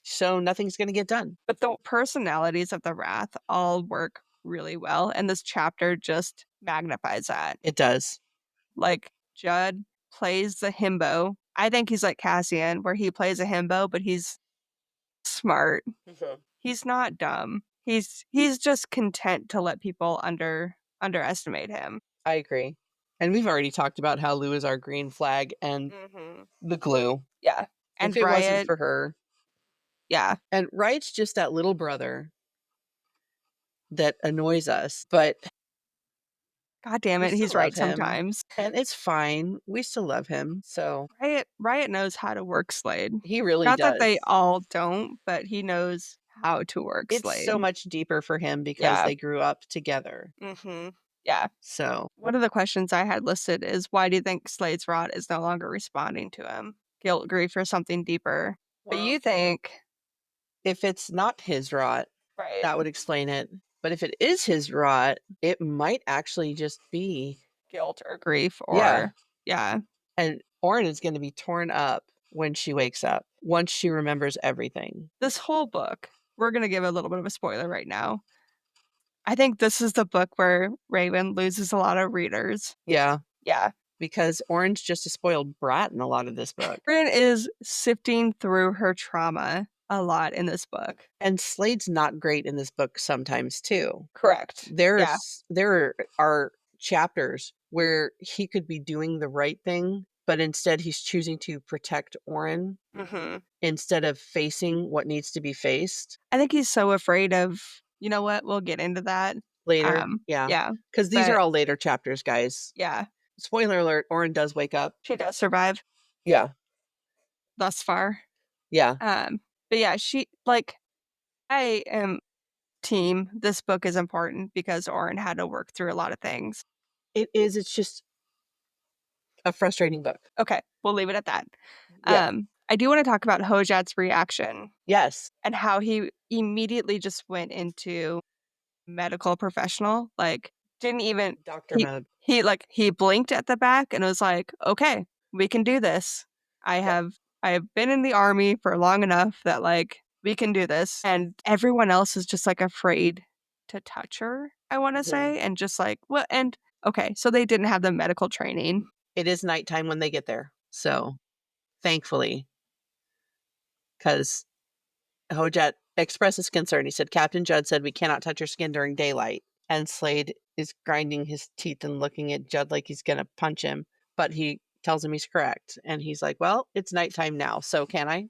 so nothing's gonna get done.
But the personalities of the Wrath all work really well. And this chapter just magnifies that.
It does.
Like, Judd plays the himbo. I think he's like Cassian, where he plays a himbo, but he's smart.
Mhm.
He's not dumb. He's just content to let people underestimate him.
I agree. And we've already talked about how Lou is our green flag and
Mhm.
the glue.
Yeah.
If
And
it wasn't
Riot,
for her,
yeah.
and Wright's just that little brother that annoys us, but
God damn
we
it,
still
he's
love
right
him,
sometimes.
and it's fine. We still love him, so
Riot knows how to work Slade.
he really
Not that they
does.
all don't, but he knows how to work
It's
Slade.
so much deeper for him because
Yeah.
they grew up together.
Mhm. Yeah.
So,
One of the questions I had listed is why do you think Slade's rot is no longer responding to him? Guilt, grief, or something deeper? But
well,
you think
if it's not his rot,
right.
that would explain it. But if it is his rot, it might actually just be,
Guilt or grief
yeah.
or yeah.
And Orin is going to be torn up when she wakes up, once she remembers everything.
This whole book, we're gonna give a little bit of a spoiler right now. I think this is the book where Raven loses a lot of readers.
Yeah,
Yeah.
because Orin's just a spoiled brat in a lot of this book.
Raven is sifting through her trauma a lot in this book.
And Slade's not great in this book sometimes too.
Correct. Yeah.
There are chapters where he could be doing the right thing, but instead he's choosing to protect Orin
Mhm.
instead of facing what needs to be faced
I think he's so afraid of you know what? We'll get into that.
later. Yeah.
Yeah,
Because these are
but
all later chapters, guys.
yeah,
Spoiler alert, Orin does wake up.
she does survive
Yeah.
thus far.
Yeah.
Um, but yeah, she like I am team. This book is important because Orin had to work through a lot of things.
It is. It's just a frustrating book.
Okay. we'll leave it at that.
Yes.
I do wanna talk about Hojat's reaction
Yes.
and how he immediately just went into medical professional, like, didn't even
Doctor
he
mode.
he blinked at the back and was like, "Okay, we can do this. I
Yep.
have I have been in the army for long enough that, like, we can do this." And everyone else is just, like, afraid to touch her, I wanna
Mhm.
say, and just like, "What?" And okay, so they didn't have the medical training.
It is nighttime when they get there. So, thankfully, because Hojat expresses concern. He said, Captain Judd said we cannot touch her skin during daylight. And Slade is grinding his teeth and looking at Judd like he's going to punch him. But he tells him he's correct. And he's like, well, it's nighttime now. So can I?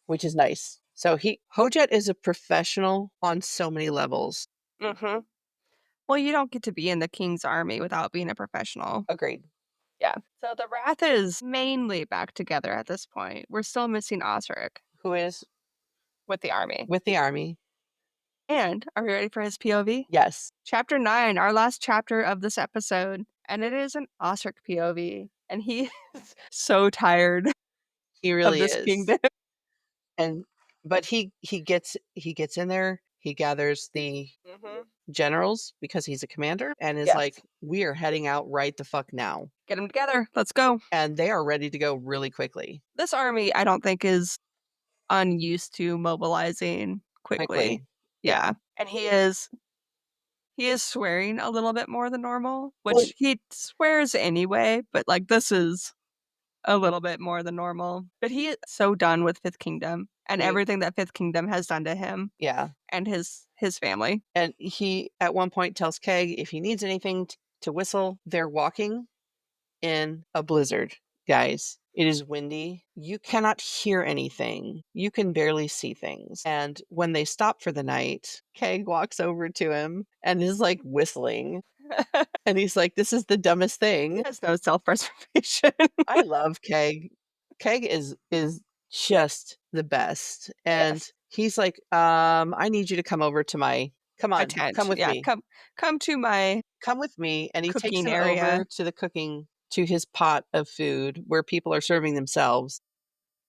Which is nice. So Hojat is a professional on so many levels.
Mhm. Well, you don't get to be in the king's army without being a professional.
Agreed.
Yeah. So the Wrath is mainly back together at this point. We're still missing Osric
Who is
with the army.
with the army.
And are we ready for his POV?
Yes,
Chapter 9, our last chapter of this episode, and it is an Osric POV, and he is so tired
he
of
really
this
is.
kingdom.
And but he gets in there. He gathers the
Mhm.
generals because he's a commander and is
Yes.
like, "We are heading out right the fuck now."
Get them together. Let's go.
And they are ready to go really quickly.
This army, I don't think, is unused to mobilizing quickly.
Quickly. Yeah.
Yeah. And he is swearing a little bit more than normal,
Well,
which he swears anyway, but like this is a little bit more than normal. But he is so done with Fifth Kingdom and
we
everything that Fifth Kingdom has done to him
yeah.
and his family.
And he at one point tells Keg if he needs anything to whistle. They're walking in a blizzard, guys. It is windy. You cannot hear anything. You can barely see things. And when they stop for the night, Keg walks over to him and is like whistling. And he's like, "This is the dumbest
He
thing."
has no self-preservation.
I love Keg. Keg is just the best. And
Yes.
he's like, I need you to come over to my come
A
on, come
tent.
with
Yeah,
me.
come to my
Come with me. And he takes
cooking
him over
area.
to the cooking to his pot of food where people are serving themselves.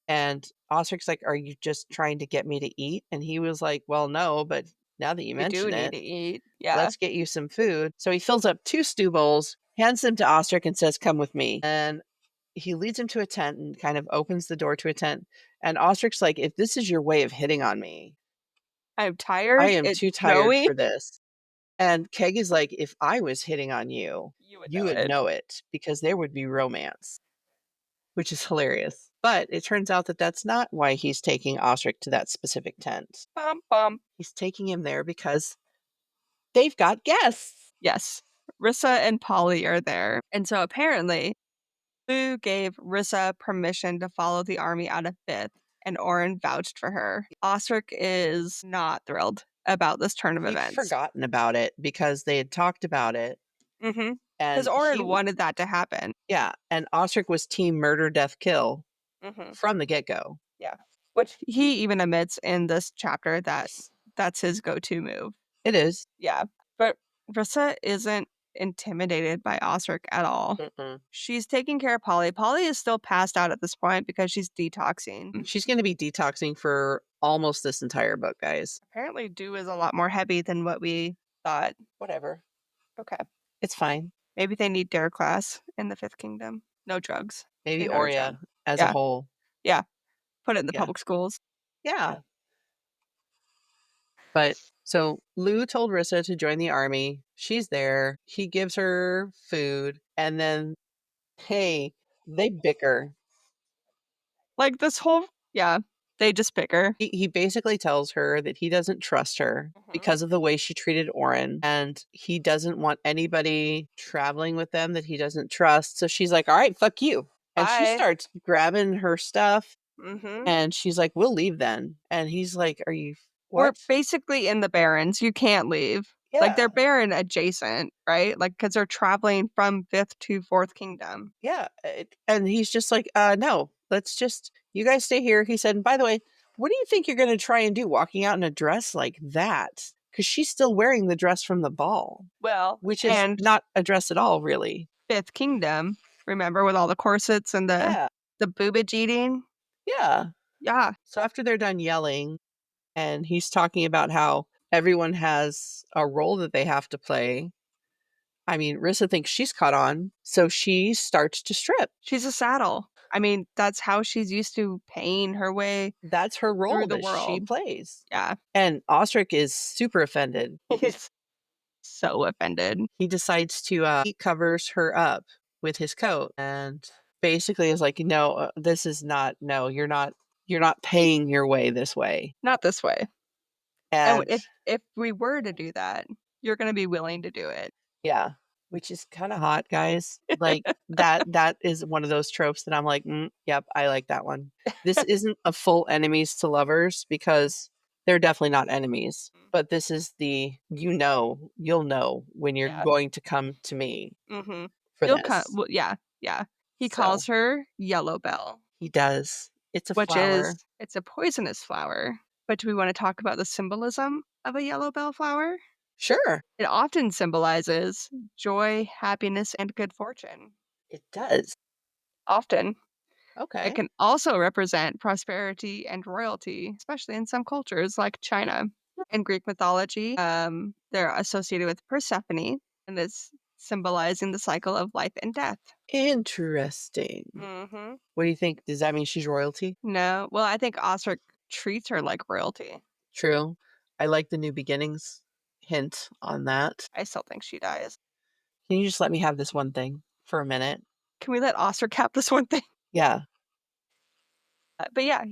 And Ostric's like, "Are you just trying to get me to eat?" And he was like, "Well, no, but now that you
We do
mention
need
it,
to eat. Yeah.
let's get you some food." So he fills up 2 stew bowls, hands them to Ostric and says, "Come with me." And he leads him to a tent and kind of opens the door to a tent. And Ostric's like, "If this is your way of hitting on me,
I'm
I
tired.
am
It's
too tired
snowy.
for this." And Keg is like, "If I was hitting on you,
You would
you
know
would
it.
know it because there would be romance," which is hilarious. But it turns out that that's not why he's taking Ostrich to that specific tent.
Bum bum.
He's taking him there because they've got guests.
Yes. Rissa and Polly are there. And so apparently, Lou gave Rissa permission to follow the army out of Fifth, and Orin vouched for her. Osric is not thrilled about this turn of
He'd
events.
forgotten about it because they had talked about it.
Mhm. Because
And
Orin wanted that to happen.
yeah, and Ostrich was team murder, death, kill
Mhm.
from the get go.
Yeah. Which he even admits in this chapter that that's his go-to move.
It is.
Yeah. But Rissa isn't intimidated by Osric at all.
Mm-mm.
She's taking care of Polly. Polly is still passed out at this point because she's detoxing.
She's going to be detoxing for almost this entire book, guys.
Apparently, dew is a lot more heavy than what we thought.
Whatever.
Okay.
It's fine.
Maybe they need dare class in the Fifth Kingdom. No drugs.
Maybe
They know to drug.
Oria as a
Yeah.
whole.
Yeah. Put it in the
Yeah.
public schools.
Yeah. But so Lou told Rissa to join the army. She's there. He gives her food. And then, hey, they bicker.
Like this whole, yeah, they just pick her.
He basically tells her that he doesn't trust her
Mhm.
because of the way she treated Orin, and he doesn't want anybody traveling with them that he doesn't trust. So she's like, "All right, fuck you." And she
Bye.
starts grabbing her stuff,
Mhm.
and she's like, "We'll leave then." And he's like, "Are you
We're
what?"
basically in the Barrens. You can't leave. Like
Yeah.
they're Baron adjacent, right? Like because they're traveling from Fifth to Fourth Kingdom.
Yeah. And he's just like, no, let's just, you guys stay here." He said, "And by the way, what do you think you're going to try and do walking out in a dress like that?" Because she's still wearing the dress from the ball,
Well,
which is
and
not a dress at all, really.
Fifth Kingdom, remember with all the corsets and the
Yeah.
The boobage eating?
Yeah.
Yeah,
So after they're done yelling, and he's talking about how everyone has a role that they have to play. I mean, Rissa thinks she's caught on, so she starts to strip.
she's a saddle. I mean, that's how she's used to paying her way
That's her
through
role
the
that she
world.
plays.
Yeah,
And Osric is super offended.
he's so offended.
He decides to he covers her up with his coat and basically is like, "No, this is not no, you're not paying your way this way."
Not this way. And
And
if we were to do that, you're gonna be willing to do it.
yeah, which is kinda hot, guys. Like, that is one of those tropes that I'm like, "Mm, yep, I like that one." This isn't a full enemies to lovers because they're definitely not enemies, but this is the you'll know when you're
Yeah.
going to come to me
Mhm.
for
You'll cut.
this.
Well, yeah, yeah. He
So,
calls her Yellow Bell,
he does. It's a
which is
flower.
it's a poisonous flower. But do we wanna talk about the symbolism of a yellow bell flower?
Sure,
It often symbolizes joy, happiness, and good fortune.
it does.
Often. It
Okay.
can also represent prosperity and royalty, especially in some cultures like China. In Greek mythology, they're associated with Persephone, and it's symbolizing the cycle of life and death.
Interesting.
Hmm.
What do you think? Does that mean she's royalty?
No, well, I think Osric treats her like royalty.
True. I like the new beginnings hint on that.
I still think she dies.
Can you just let me have this one thing for a minute?
Can we let Osric have this one thing?
Yeah.
But yeah,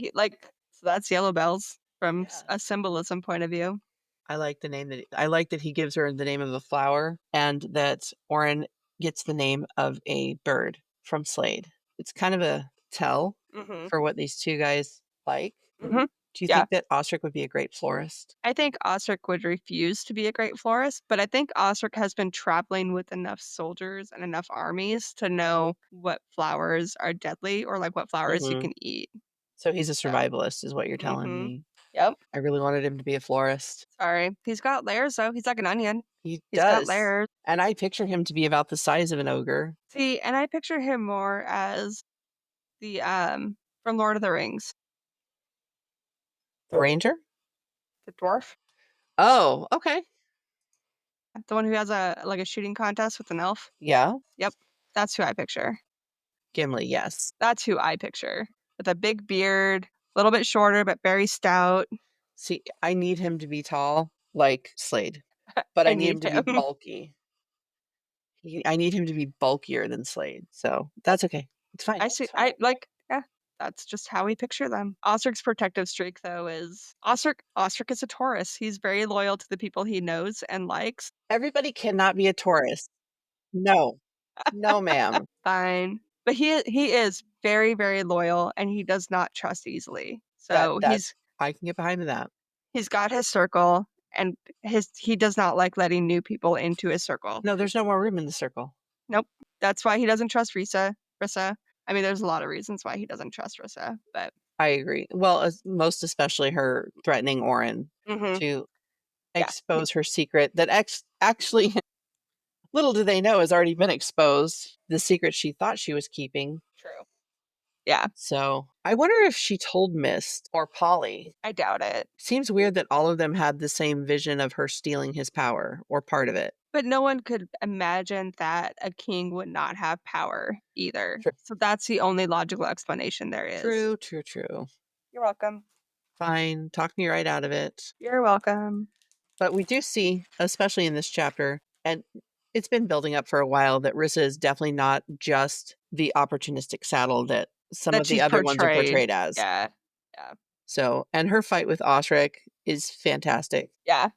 so that's yellow bells from
Yeah.
a symbolism point of view.
I like the name that I like that he gives her the name of the flower and that Oren gets the name of a bird from Slade. It's kind of a tell
Hmm.
for what these two guys like.
Hmm.
Do you
Yeah.
think that Osric would be a great florist?
I think Osric would refuse to be a great florist, but I think Osric has been traveling with enough soldiers and enough armies to know what flowers are deadly or like what flowers you
Mhm.
can eat.
So he's a
So,
survivalist is what you're telling
hmm.
me.
Yep.
I really wanted him to be a florist.
Sorry. He's got layers though. He's like an onion.
He
He's got
does.
layers.
And I picture him to be about the size of an ogre.
See, and I picture him more as the from Lord of the Rings,
The ranger?
the dwarf,
Oh, okay.
the one who has a like a shooting contest with an elf.
Yeah.
Yep. That's who I picture.
Gimli, yes.
That's who I picture. With a big beard, a little bit shorter but very stout.
See, I need him to be tall, like Slade, but
I
I need
need
him to be
him.
bulky. I need him to be bulkier than Slade, so that's okay. It's fine.
I see.
It's fine.
I like. Yeah, that's just how we picture them. Osric's protective streak, though, is Osric. Osric is a Taurus. He's very loyal to the people he knows and likes.
Everybody cannot be a Taurus. No. No, ma'am.
Fine, but he is very very loyal, and he does not trust easily. So
That I can get behind that.
he's got his circle, and he does not like letting new people into his circle.
No, there's no more room in the circle.
Nope. That's why he doesn't trust Rissa. I mean, there's a lot of reasons why he doesn't trust Rissa, but
I agree. Well, most especially her threatening Orin
mhm,
to
yeah,
expose her secret that actually little do they know has already been exposed, the secret she thought she was keeping.
true. Yeah,
So, I wonder if she told Mist or Polly.
I doubt it.
Seems weird that all of them had the same vision of her stealing his power or part of it.
But no one could imagine that a king would not have power either.
True.
So that's the only logical explanation there is.
True, true, true.
You're welcome.
Fine, talk me right out of it.
You're welcome.
But we do see, especially in this chapter, and it's been building up for a while, that Rissa is definitely not just the opportunistic saddle that some
That
of the
she's
other ones are
portrayed.
portrayed as.
Yeah. Yeah.
So, and her fight with Osric is fantastic.
Yeah.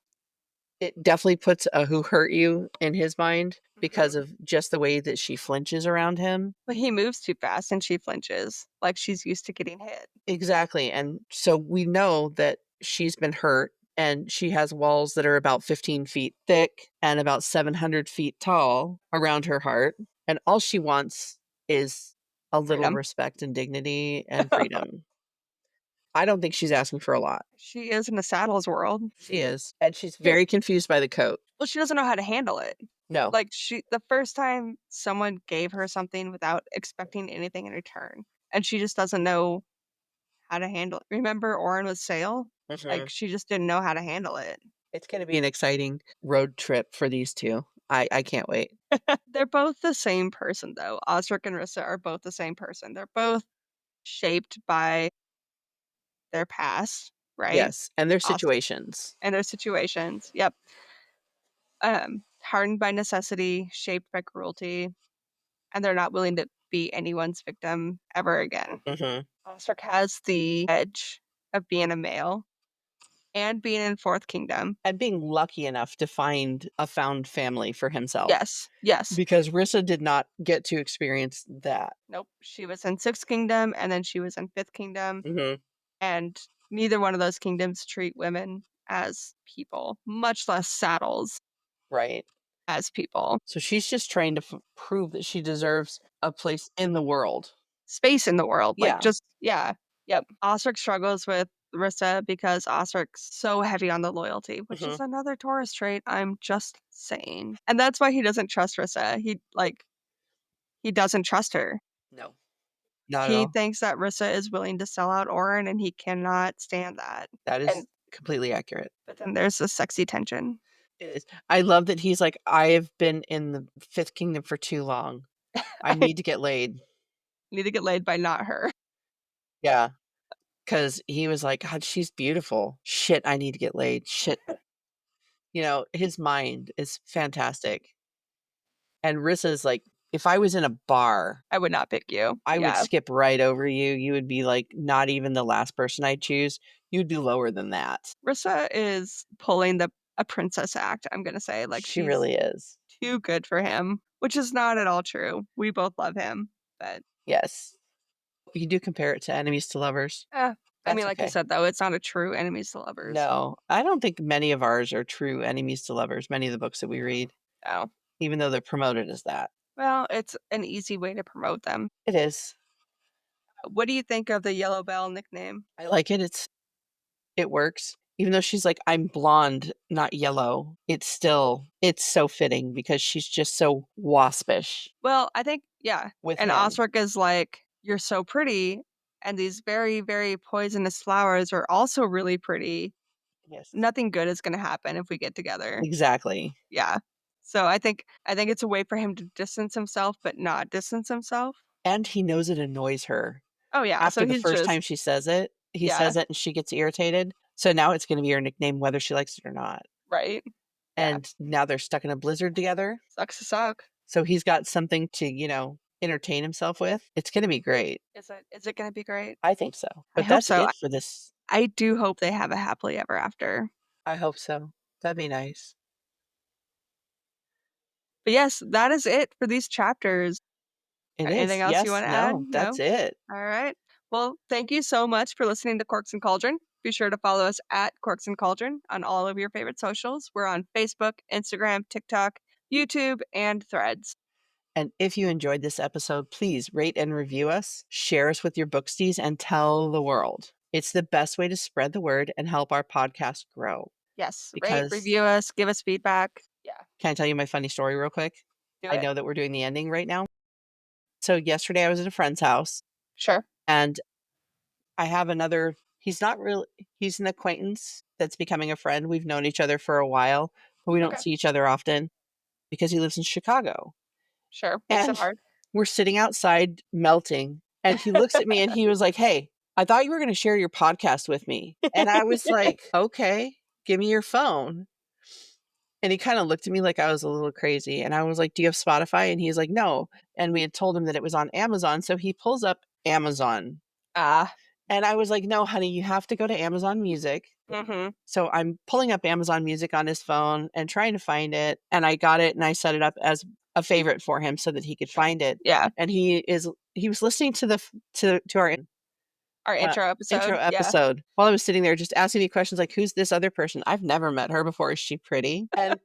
It definitely puts a "who hurt you" in his mind because
Mhm.
of just the way that she flinches around him.
But he moves too fast and she flinches, like she's used to getting hit.
Exactly, and so we know that she's been hurt, and she has walls that are about 15 feet thick and about 700 feet tall around her heart, and all she wants is a little
Freedom.
respect and dignity and freedom. I don't think she's asking for a lot.
She is in the saddles world.
She is, and she's very confused by the coat.
Well, she doesn't know how to handle it.
No.
Like the first time someone gave her something without expecting anything in return, and she just doesn't know how to handle it. Remember Oren with Sale? Like,
Mhm.
she just didn't know how to handle it.
It's gonna be an exciting road trip for these 2. I can't wait.
They're both the same person, though. Osric and Rissa are both the same person. They're both shaped by their past, right?
Yes, and their
Os
situations.
and their situations. Yep. Hardened by necessity, shaped by cruelty, and they're not willing to be anyone's victim ever again.
Mhm.
Osric has the edge of being a male and being in Fourth Kingdom.
And being lucky enough to find a found family for himself,
Yes, yes.
because Rissa did not get to experience that.
Nope. She was in Sixth Kingdom and then she was in Fifth Kingdom,
Mhm.
and neither one of those kingdoms treat women as people, much less saddles
Right.
as people.
So she's just trying to prove that she deserves a place in the world.
Space in the world, like,
Yeah.
just yeah. Yep. Osric struggles with Rissa because Osric's so heavy on the loyalty, which is
Mhm.
another Taurus trait, I'm just saying. And that's why he doesn't trust Rissa. He doesn't trust her.
No, not at
He
all.
thinks that Rissa is willing to sell out Oren, and he cannot stand that.
That
And
is completely accurate.
but then there's the sexy tension.
It is. I love that he's like, "I have been in the Fifth Kingdom for too long. I
I
need to get laid."
need to get laid by not her.
Yeah, because he was like, "God, she's beautiful. Shit, I need to get laid. Shit." His mind is fantastic. And Rissa's like, "If I was in a bar,
I would not pick you.
I would
Yeah.
skip right over you. You would be, like, not even the last person I'd choose. You'd be lower than that."
Rissa is pulling the a princess act, I'm gonna say, like,
She
she's
really is.
too good for him, which is not at all true. We both love him, but,
Yes. You do compare it to enemies to lovers.
eh, I
That's
mean, like you
okay.
said, though, it's not a true enemies to lovers.
No, I don't think many of ours are true enemies to lovers, many of the books that we read,
No.
even though they're promoted as that.
Well, it's an easy way to promote them.
It is.
What do you think of the Yellow Bell nickname?
I like it. It works. Even though she's like, "I'm blonde, not yellow," it's so fitting because she's just so waspish
Well, I think yeah,
with
and
him.
Osric is like, "You're so pretty, and these very, very poisonous flowers are also really pretty.
Yes.
Nothing good is gonna happen if we get together."
Exactly.
Yeah. So I think it's a way for him to distance himself, but not distance himself.
And he knows it annoys her.
Oh, yeah,
After
so
the
he's
first
just
time he
yeah,
says it and she gets irritated. So now it's gonna be her nickname whether she likes it or not.
right? Yeah,
And now they're stuck in a blizzard together.
sucks to suck.
So he's got something to, entertain himself with. It's gonna be great.
Is it gonna be great?
I think so.
I
But
hope
that's
so.
it for this.
I do hope they have a happily ever after.
I hope so. That'd be nice.
But yes, that is it for these chapters.
It
Anything
is.
else you
Yes,
wanna add?
no,
No?
that's it.
Alright. Well, thank you so much for listening to Corks and Cauldron. Be sure to follow us at Corks and Cauldron on all of your favorite socials. We're on Facebook, Instagram, TikTok, YouTube, and Threads.
And if you enjoyed this episode, please rate and review us, share us with your booksties, and tell the world. It's the best way to spread the word and help our podcast grow.
Yes, rate,
Because
review us, give us feedback. Yeah,
can I tell you my funny story real quick?
do
I
it.
know that we're doing the ending right now. So yesterday I was at a friend's house
Sure.
and I have he's not really, he's an acquaintance that's becoming a friend. We've known each other for a while, but we don't
Okay.
see each other often because he lives in Chicago.
Sure. Makes it
And
hard.
we're sitting outside melting, and he looks at me and he was like, "Hey, I thought you were gonna share your podcast with me." And I was like, "Okay, give me your phone." And he kinda looked at me like I was a little crazy, and I was like, "Do you have Spotify?" And he's like, "No." And we had told him that it was on Amazon, so he pulls up Amazon.
Ah.
And I was like, "No, honey, you have to go to Amazon Music."
Mhm.
So I'm pulling up Amazon Music on his phone and trying to find it, and I got it and I set it up as a favorite for him so that he could
Sure.
find it.
Yeah.
And he was listening to the to our
Our intro
intro
episode. Yeah.
episode while I was sitting there just asking me questions like, "Who's this other person? I've never met her before. Is she pretty?" And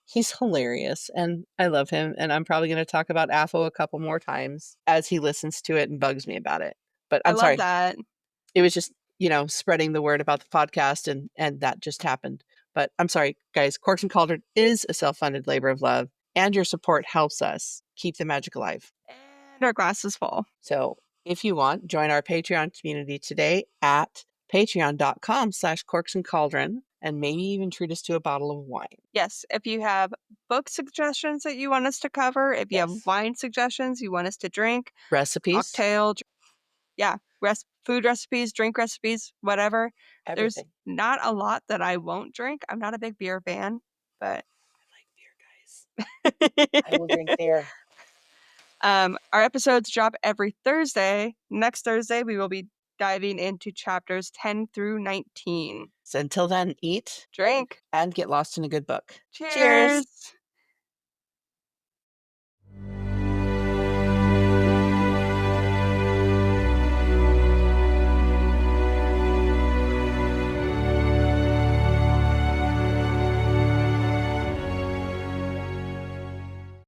he's hilarious, and I love him, and I'm probably gonna talk about Afo a couple more times as he listens to it and bugs me about it. But
I
I'm
love
sorry.
that.
It was just, spreading the word about the podcast and that just happened. But I'm sorry, guys, Corks and Cauldron is a self-funded labor of love, and your support helps us keep the magic alive.
And And our glass is full.
So if you want, join our Patreon community today at patreon.com/corks and cauldron, and maybe even treat us to a bottle of wine.
Yes, if you have book suggestions that you want us to cover, if you have
Yes.
wine suggestions you want us to drink,
Recipes,
cocktail, yeah, food recipes, drink recipes, whatever. There's
everything.
not a lot that I won't drink. I'm not a big beer fan, but
I like beer, guys. I will drink beer.
Our episodes drop every Thursday. Next Thursday, we will be diving into chapters 10 through 19.
So until then, eat
Drink.
and get lost in a good book. Cheers.
Cheers.